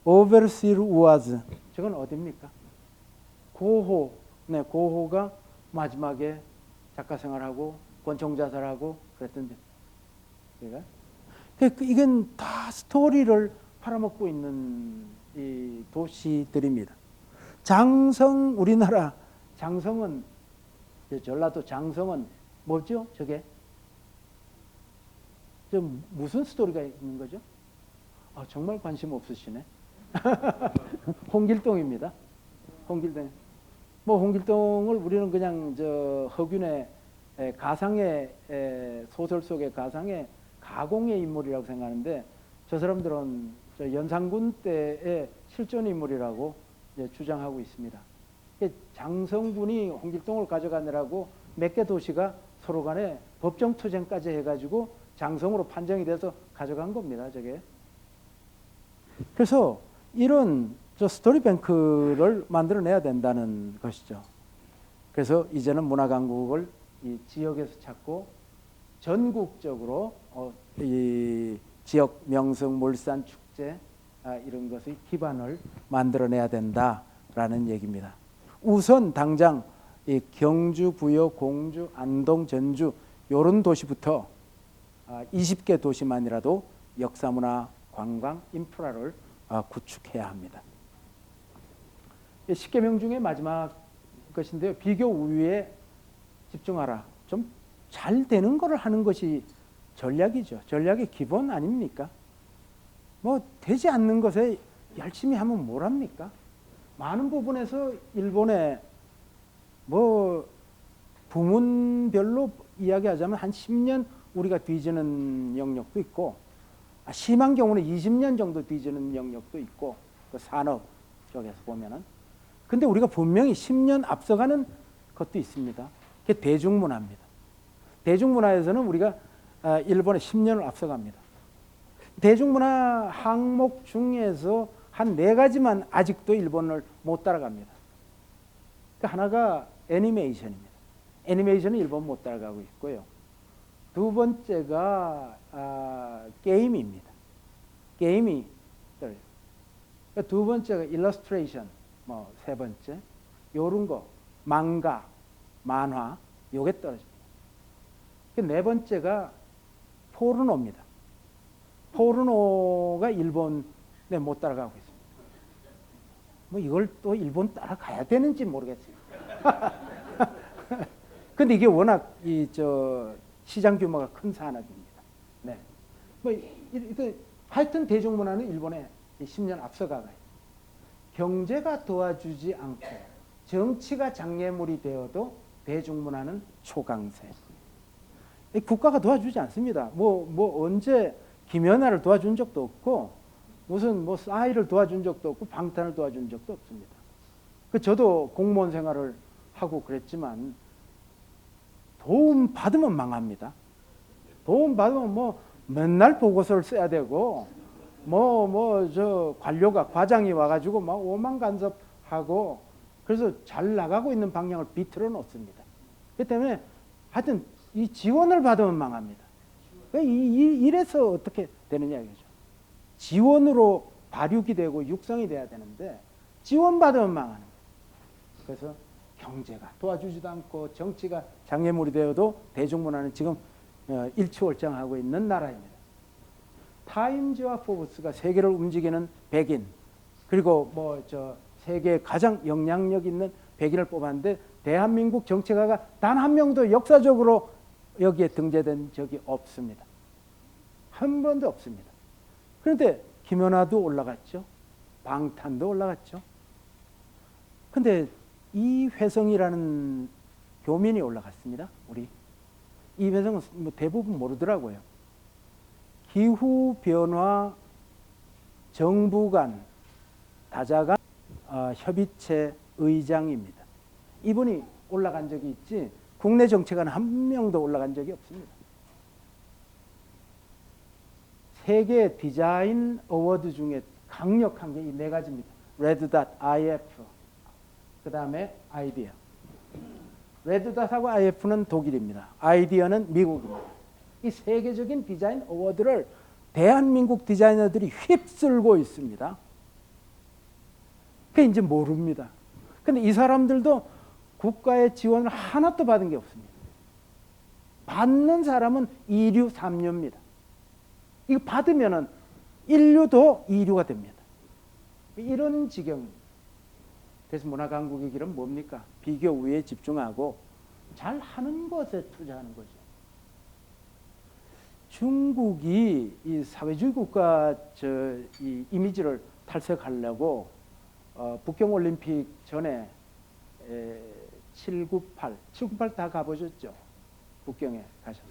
오베르시르 우아즈, 저건 어디입니까? 고호, 네, 고호가 마지막에 작가 생활하고 권총 자살하고 그랬던데, 제가 이건 다 스토리를 팔아먹고 있는 이 도시들입니다. 장성, 우리나라 장성은, 전라도 장성은 뭐죠? 저게 좀 무슨 스토리가 있는 거죠? 아, 정말 관심 없으시네. 홍길동입니다. 홍길동. 뭐 홍길동을 우리는 그냥 저 허균의 가상의 소설 속의 가상의 가공의 인물이라고 생각하는데, 저 사람들은 저 연산군 때의 실존 인물이라고 주장하고 있습니다. 장성군이 홍길동을 가져가느라고 몇 개 도시가 서로 간에 법정 투쟁까지 해가지고 장성으로 판정이 돼서 가져간 겁니다, 저게. 그래서 이런 저 스토리뱅크를 만들어내야 된다는 것이죠. 그래서 이제는 문화강국을 이 지역에서 찾고 전국적으로 이 지역 명성 물산 축제 이런 것의 기반을 만들어내야 된다라는 얘기입니다. 우선 당장 이 경주, 부여, 공주, 안동, 전주 이런 도시부터 20개 도시만이라도 역사문화 관광 인프라를 구축해야 합니다. 10계명 중에 마지막 것인데요. 비교 우위에 집중하라. 좀 잘 되는 거를 하는 것이 전략이죠. 전략의 기본 아닙니까? 뭐 되지 않는 것에 열심히 하면 뭘 합니까? 많은 부분에서 일본의 뭐 부문별로 이야기하자면 한 10년 우리가 뒤지는 영역도 있고, 심한 경우는 20년 정도 뒤지는 영역도 있고, 그 산업 쪽에서 보면은. 근데 우리가 분명히 10년 앞서가는 것도 있습니다. 그게 대중문화입니다. 대중문화에서는 우리가 일본에 10년을 앞서갑니다. 대중문화 항목 중에서 한 4가지만 아직도 일본을 못 따라갑니다. 그 하나가 애니메이션입니다. 애니메이션은 일본 못 따라가고 있고요. 두 번째가 게임입니다. 게임이 떨어져요. 두 번째가 일러스트레이션, 뭐 세 번째 요런 거, 망가, 만화 요게 떨어집니다. 네 번째가 포르노입니다. 포르노가 일본에 못 따라가고 있습니다. 뭐 이걸 또 일본 따라가야 되는지 모르겠어요. 근데 이게 워낙 시장 규모가 큰 산업입니다. 네. 뭐 하여튼 대중문화는 일본에 10년 앞서가요. 경제가 도와주지 않고 정치가 장애물이 되어도 대중문화는 초강세. 국가가 도와주지 않습니다. 뭐 언제 김연아를 도와준 적도 없고, 무슨 뭐 싸이를 도와준 적도 없고, 방탄을 도와준 적도 없습니다. 저도 공무원 생활을 하고 그랬지만 도움 받으면 망합니다. 도움 받으면 뭐 맨날 보고서를 써야 되고, 저 관료가 과장이 와가지고 막 오만 간섭하고, 그래서 잘 나가고 있는 방향을 비틀어 놓습니다. 그렇기 때문에 하여튼 이 지원을 받으면 망합니다. 이래서 어떻게 되느냐 이거죠. 지원으로 발육이 되고 육성이 돼야 되는데 지원받으면 망하는 거예요. 그래서 경제가 도와주지도 않고 정치가 장애물이 되어도 대중문화는 지금 일취월장하고 있는 나라입니다. 타임즈와 포브스가 세계를 움직이는 100인, 그리고 세계에 가장 영향력 있는 100인을 뽑았는데, 대한민국 정치가가 단 한 명도 역사적으로 여기에 등재된 적이 없습니다. 한 번도 없습니다. 그런데 김연아도 올라갔죠. 방탄도 올라갔죠. 근데 이회성이라는 교민이 올라갔습니다. 이회성은 뭐 대부분 모르더라고요. 기후변화 정부 간 다자간 협의체 의장입니다. 이분이 올라간 적이 있지 국내 정치가는 한 명도 올라간 적이 없습니다. 세계 디자인 어워드 중에 강력한 게 이 네 가지입니다. 레드닷, IF, 그 다음에 아이디어. 레드닷하고 IF는 독일입니다. 아이디어는 미국입니다. 이 세계적인 디자인 어워드를 대한민국 디자이너들이 휩쓸고 있습니다. 그게 이제 모릅니다. 근데 이 사람들도 국가의 지원을 하나도 받은 게 없습니다. 받는 사람은 2류, 3류입니다. 이거 받으면은 1류도 2류가 됩니다. 이런 지경입니다. 그래서 문화강국의 길은 뭡니까? 비교 우위에 집중하고 잘하는 것에 투자하는 거죠. 중국이 이 사회주의 국가 이 이미지를 탈색하려고 북경 올림픽 전에 798 다 가보셨죠? 북경에 가셨을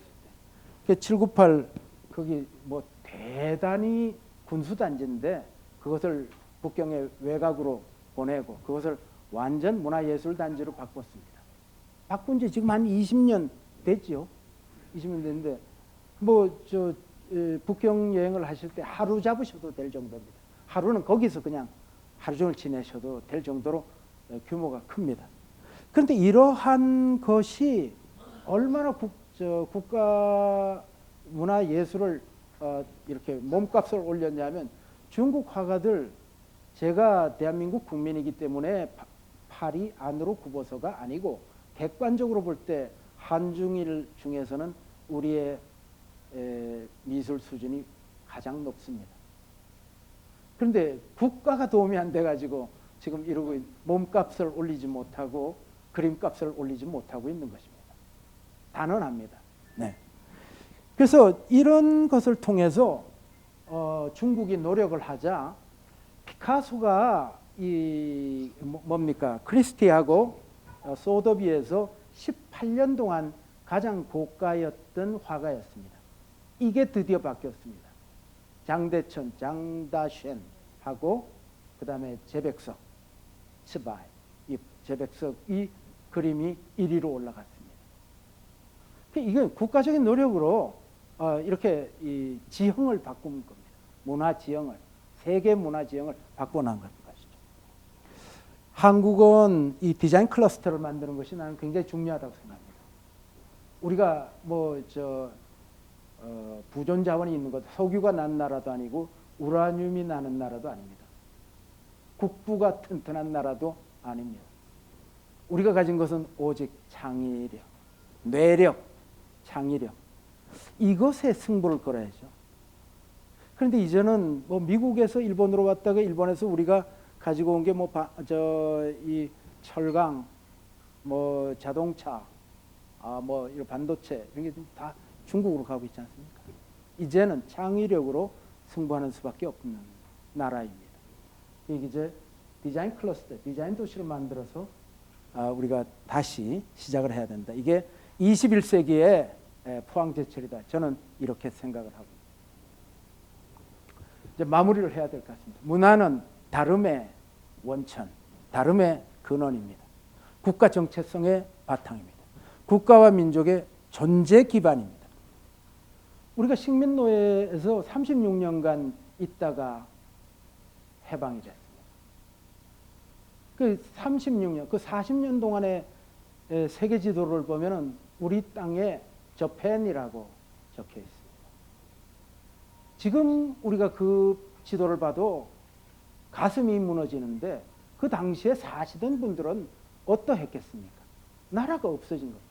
때. 798 거기 뭐 대단히 군수단지인데 그것을 북경의 외곽으로 보내고 그것을 완전 문화예술단지로 바꿨습니다. 바꾼 지 지금 한 20년 됐죠. 20년 됐는데 뭐 북경 여행을 하실 때 하루 잡으셔도 될 정도입니다. 하루는 거기서 그냥 하루 종일 지내셔도 될 정도로 규모가 큽니다. 그런데 이러한 것이 얼마나 국가 문화예술을 이렇게 몸값을 올렸냐면 중국 화가들 제가 대한민국 국민이기 때문에 팔이 안으로 굽어서가 아니고 객관적으로 볼 때 한중일 중에서는 우리의 미술 수준이 가장 높습니다. 그런데 국가가 도움이 안 돼가지고 지금 이러고 몸값을 올리지 못하고 그림값을 올리지 못하고 있는 것입니다. 단언합니다. 네. 그래서 이런 것을 통해서 중국이 노력을 하자 피카소가 이 뭡니까 크리스티하고 소더비에서 18년 동안 가장 고가였던 화가였습니다. 이게 드디어 바뀌었습니다. 장대천, 장다쉔하고 그 다음에 제백석, 츠바이, 이 제백석이 그림이 1위로 올라갔습니다. 이게 국가적인 노력으로 이렇게 이 지형을 바꾼 겁니다. 문화 지형을, 세계 문화 지형을 바꿔놓은 것이죠. 한국은 이 디자인 클러스터를 만드는 것이 나는 굉장히 중요하다고 생각합니다. 우리가 부존 자원이 있는 것, 석유가 난 나라도 아니고 우라늄이 나는 나라도 아닙니다. 국부가 튼튼한 나라도 아닙니다. 우리가 가진 것은 오직 창의력, 뇌력, 창의력, 이것에 승부를 걸어야죠. 그런데 이제는 뭐 미국에서 일본으로 왔다가 일본에서 우리가 가지고 온 게 뭐 이 철강, 뭐 자동차, 뭐 이런 반도체 이런 게 다 중국으로 가고 있지 않습니까? 이제는 창의력으로 승부하는 수밖에 없는 나라입니다. 이게 이제 디자인 클러스터, 디자인 도시를 만들어서 우리가 다시 시작을 해야 된다. 이게 21세기의 포항제철이다. 저는 이렇게 생각을 하고 이제 마무리를 해야 될 것 같습니다. 문화는 다름의 원천, 다름의 근원입니다. 국가 정체성의 바탕입니다. 국가와 민족의 존재 기반입니다. 우리가 식민노예에서 36년간 있다가 해방이 됐습니다. 그 36년, 그 40년 동안의 세계 지도를 보면은 우리 땅에 저펜이라고 적혀 있습니다. 지금 우리가 그 지도를 봐도 가슴이 무너지는데 그 당시에 사시던 분들은 어떠했겠습니까? 나라가 없어진 겁니다.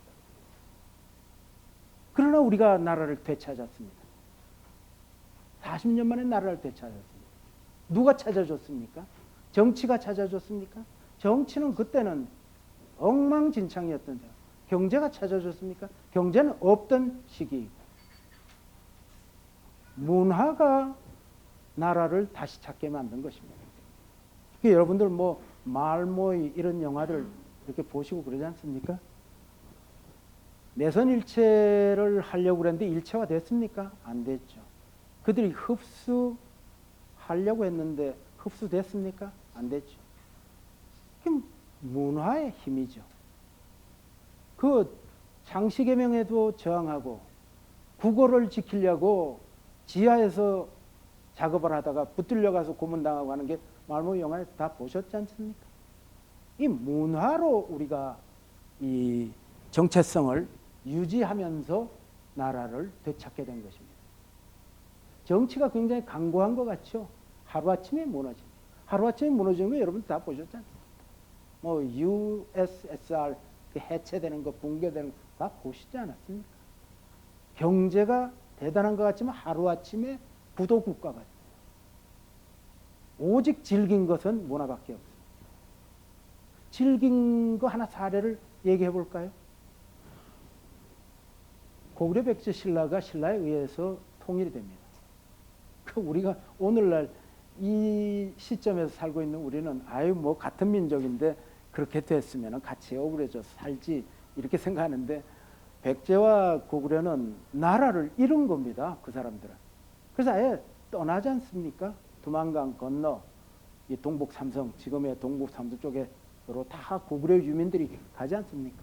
그러나 우리가 나라를 되찾았습니다. 40년 만에 나라를 되찾았습니다. 누가 찾아줬습니까? 정치가 찾아줬습니까? 정치는 그때는 엉망진창이었던데 경제가 찾아줬습니까? 경제는 없던 시기이고 문화가 나라를 다시 찾게 만든 것입니다. 여러분들 뭐 말모이 이런 영화들 이렇게 보시고 그러지 않습니까? 내선 일체를 하려고 그랬는데 일체화 됐습니까? 안 됐죠. 그들이 흡수하려고 했는데 흡수됐습니까? 안 됐죠. 그게 문화의 힘이죠. 그 장시개명에도 저항하고 국어를 지키려고 지하에서 작업을 하다가 붙들려 가서 고문당하고 하는 게 말모 영화에 다 보셨지 않습니까? 이 문화로 우리가 이 정체성을 유지하면서 나라를 되찾게 된 것입니다. 정치가 굉장히 강고한 것 같죠? 하루아침에 무너집니다. 하루아침에 무너지는 거 여러분 다 보셨지 않습니까? 뭐 USSR 해체되는 거, 붕괴되는 거 다 보시지 않았습니까? 경제가 대단한 것 같지만 하루아침에 부도국가가 돼요. 오직 즐긴 것은 문화밖에 없어요. 즐긴 거 하나 사례를 얘기해 볼까요? 고구려 백제 신라가 신라에 의해서 통일이 됩니다. 우리가 오늘날 이 시점에서 살고 있는 우리는 아유 뭐 같은 민족인데 그렇게 됐으면 같이 어우러져 살지 이렇게 생각하는데 백제와 고구려는 나라를 잃은 겁니다. 그 사람들은. 그래서 아예 떠나지 않습니까? 두만강 건너 이 동북 삼성, 지금의 동북 삼성 쪽에로 다 고구려 유민들이 가지 않습니까?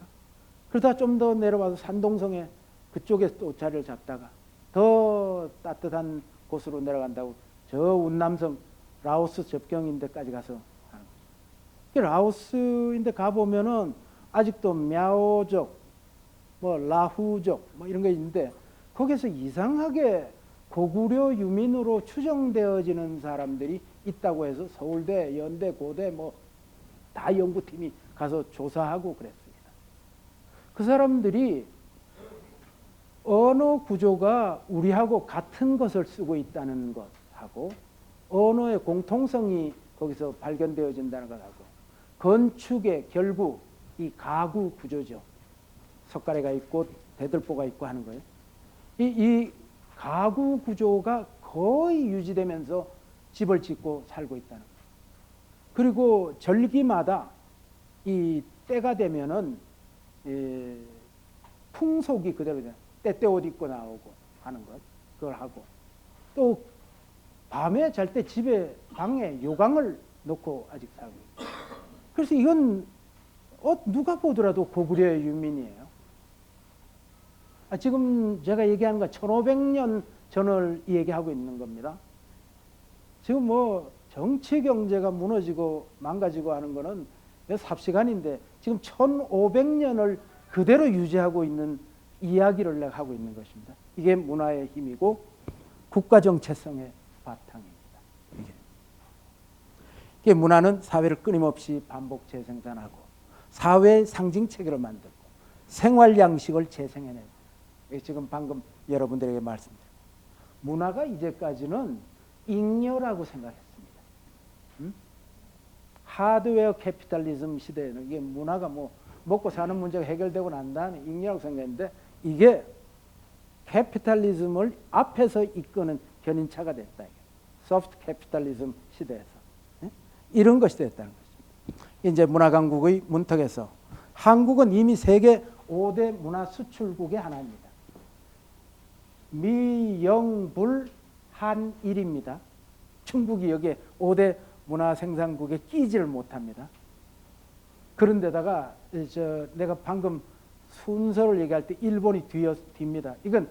그러다 좀 더 내려와서 산동성에 그쪽에 또 자리를 잡다가 더 따뜻한 곳으로 내려간다고 저 운남성 라오스 접경인 데까지 가서 하는 거죠. 라오스인데 가보면은 아직도 мя오족, 뭐 라후족 뭐 이런 게 있는데 거기서 이상하게 고구려 유민으로 추정되어지는 사람들이 있다고 해서 서울대, 연대, 고대 뭐 다 연구팀이 가서 조사하고 그랬습니다. 그 사람들이 언어 구조가 우리하고 같은 것을 쓰고 있다는 것하고 언어의 공통성이 거기서 발견되어진다는 것하고 건축의 결국 이 가구 구조죠. 석가래가 있고 대들보가 있고 하는 거예요. 이 가구 구조가 거의 유지되면서 집을 짓고 살고 있다는 거예요. 그리고 절기마다 이 때가 되면은 풍속이 그대로 돼요. 때때 옷 입고 나오고 하는 것 그걸 하고 또 밤에 잘 때 집에 방에 요강을 놓고 아직 살고 있어요. 그래서 이건 누가 보더라도 고구려 유민이에요. 지금 제가 얘기하는 건 1500년 전을 얘기하고 있는 겁니다. 지금 뭐 정치 경제가 무너지고 망가지고 하는 거는 삽시간인데 지금 1500년을 그대로 유지하고 있는 이야기를 내가 하고 있는 것입니다. 이게 문화의 힘이고 국가 정체성의 바탕입니다. 이게 문화는 사회를 끊임없이 반복 재생산하고 사회의 상징 체계를 만들고 생활 양식을 재생해내고 지금 방금 여러분들에게 말씀드렸고 문화가 이제까지는 잉여라고 생각했습니다. 하드웨어 캐피탈리즘 시대에는 이게 문화가 뭐 먹고 사는 문제가 해결되고 난 다음에 잉여라고 생각했는데 이게 캐피탈리즘을 앞에서 이끄는 견인차가 됐다. 소프트 캐피탈리즘 시대에서 이런 것이 됐다는 것입니다. 이제 문화강국의 문턱에서 한국은 이미 세계 5대 문화 수출국의 하나입니다. 미영불 한일입니다. 중국이 여기에 5대 문화 생산국에 끼지를 못합니다. 그런데다가 내가 방금 순서를 얘기할 때 일본이 뒤입니다. 이건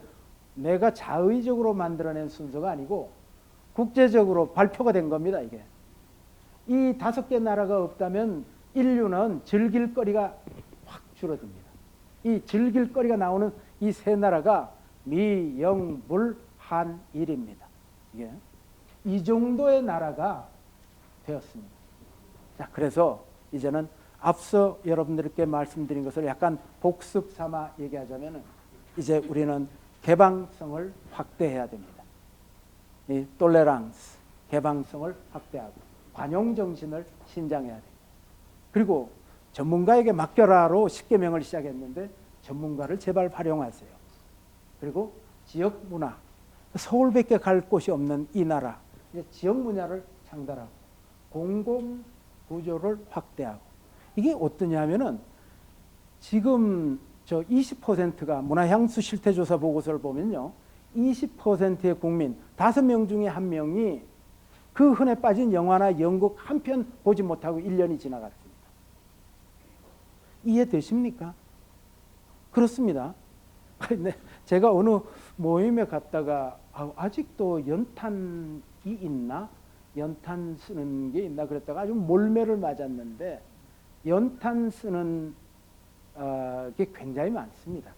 내가 자의적으로 만들어낸 순서가 아니고 국제적으로 발표가 된 겁니다. 이게 이 5개 나라가 없다면 인류는 즐길 거리가 확 줄어듭니다. 이 즐길 거리가 나오는 이 세 나라가 미, 영, 불, 한, 일입니다. 이게 이 정도의 나라가 되었습니다. 자, 그래서 이제는 앞서 여러분들께 말씀드린 것을 약간 복습 삼아 얘기하자면 이제 우리는 개방성을 확대해야 됩니다. 이 톨레랑스, 개방성을 확대하고 관용 정신을 신장해야 됩니다. 그리고 전문가에게 맡겨라로 10계명을 시작했는데 전문가를 제발 활용하세요. 그리고 지역 문화, 서울밖에 갈 곳이 없는 이 나라, 이제 지역 문화를 창달하고 공공 구조를 확대하고 이게 어떠냐면은 지금 저 20%가 문화향수 실태조사 보고서를 보면요, 20%의 국민 5명 중에 1명이 그 흔해 빠진 영화나 연극 한 편 보지 못하고 1년이 지나갔습니다. 이해되십니까? 그렇습니다. 제가 어느 모임에 갔다가 아직도 연탄이 있나? 연탄 쓰는 게 있나? 그랬다가 아주 몰매를 맞았는데 연탄 쓰는 게 굉장히 많습니다.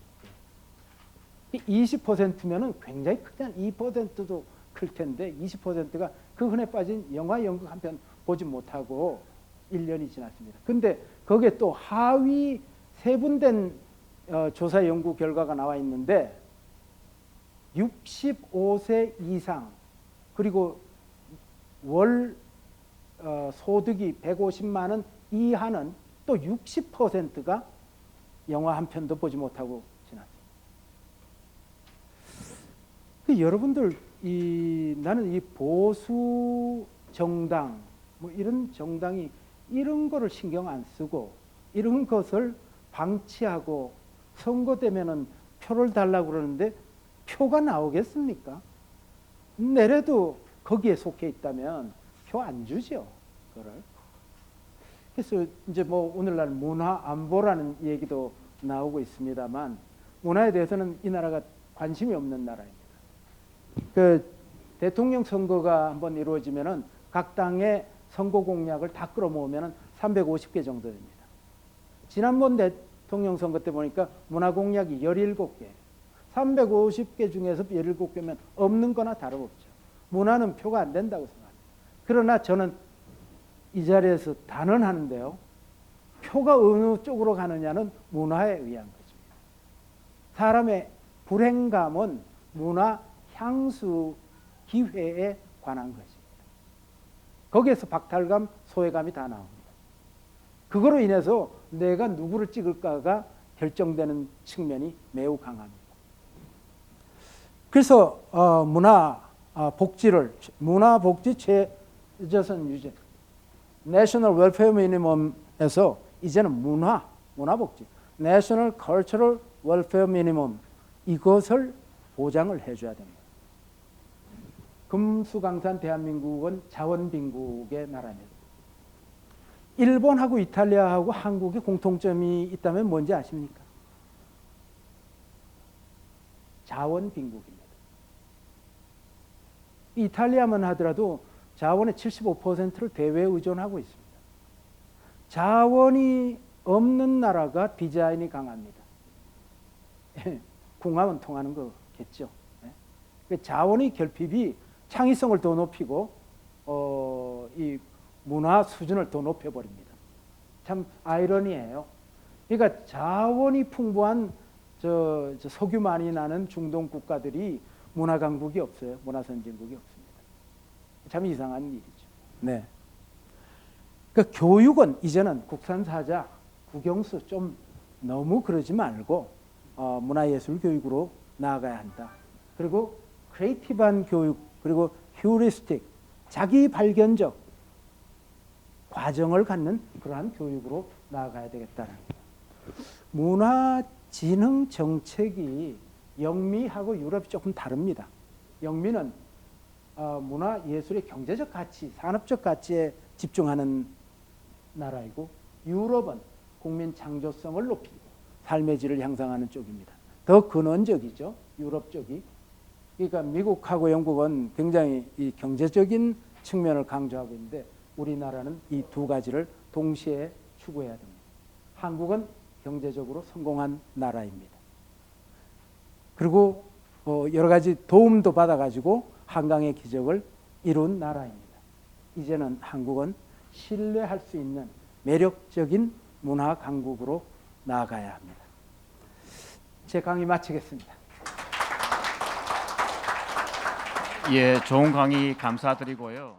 20%면은 굉장히 크잖아요. 2%도 클 텐데 20%가 그 흔해 빠진 영화 연극 한 편 보지 못하고 1년이 지났습니다. 근데 거기에 또 하위 세분된 조사 연구 결과가 나와 있는데 65세 이상 그리고 월 소득이 150만 원 이하는 또 60%가 영화 한 편도 보지 못하고 지났습니다. 여러분들 나는 이 보수 정당 뭐 이런 정당이 이런 거를 신경 안 쓰고 이런 것을 방치하고 선거 되면은 표를 달라고 그러는데 표가 나오겠습니까? 내래도 거기에 속해 있다면 표 안 주죠. 그걸. 그래서 이제 뭐 오늘날 문화 안보라는 얘기도 나오고 있습니다만 문화에 대해서는 이 나라가 관심이 없는 나라입니다. 그 대통령 선거가 한번 이루어지면은 각 당의 선거 공약을 다 끌어모으면은 350개 정도 됩니다. 지난번 대통령 선거 때 보니까 문화 공약이 17개. 350개 중에서 17개면 없는 거나 다름없죠. 문화는 표가 안 된다고 생각합니다. 그러나 저는 이 자리에서 단언하는데요. 표가 어느 쪽으로 가느냐는 문화에 의한 것입니다. 사람의 불행감은 문화 향수 기회에 관한 것입니다. 거기에서 박탈감, 소외감이 다 나옵니다. 그거로 인해서 내가 누구를 찍을까가 결정되는 측면이 매우 강합니다. 그래서 문화 복지 최저선 유지, National Welfare Minimum에서 이제는 문화 복지, National Cultural Welfare Minimum 이것을 보장을 해줘야 됩니다. 금수강산 대한민국은 자원빈국의 나라입니다. 일본하고 이탈리아하고 한국의 공통점이 있다면 뭔지 아십니까? 자원빈국입니다. 이탈리아만 하더라도 자원의 75%를 대외에 의존하고 있습니다. 자원이 없는 나라가 디자인이 강합니다. 궁합은 통하는 거겠죠. 자원의 결핍이 창의성을 더 높이고 이 문화 수준을 더 높여버립니다. 참 아이러니해요. 그러니까 자원이 풍부한 석유 많이 나는 중동 국가들이 문화 강국이 없어요. 문화 선진국이 없습니다. 참 이상한 일이죠. 네. 그러니까 교육은 이제는 국산사자, 국영수 좀 너무 그러지 말고 문화예술 교육으로 나아가야 한다. 그리고 크리에이티브한 교육, 그리고 휴리스틱, 자기 발견적 과정을 갖는 그러한 교육으로 나아가야 되겠다는 문화진흥 정책이 영미하고 유럽이 조금 다릅니다. 영미는 문화예술의 경제적 가치, 산업적 가치에 집중하는 나라이고 유럽은 국민 창조성을 높이고 삶의 질을 향상하는 쪽입니다. 더 근원적이죠. 유럽 쪽이. 그러니까 미국하고 영국은 굉장히 이 경제적인 측면을 강조하고 있는데 우리나라는 이 두 가지를 동시에 추구해야 됩니다. 한국은 경제적으로 성공한 나라입니다. 그리고 여러 가지 도움도 받아가지고 한강의 기적을 이룬 나라입니다. 이제는 한국은 신뢰할 수 있는 매력적인 문화 강국으로 나아가야 합니다. 제 강의 마치겠습니다. 예, 좋은 강의 감사드리고요.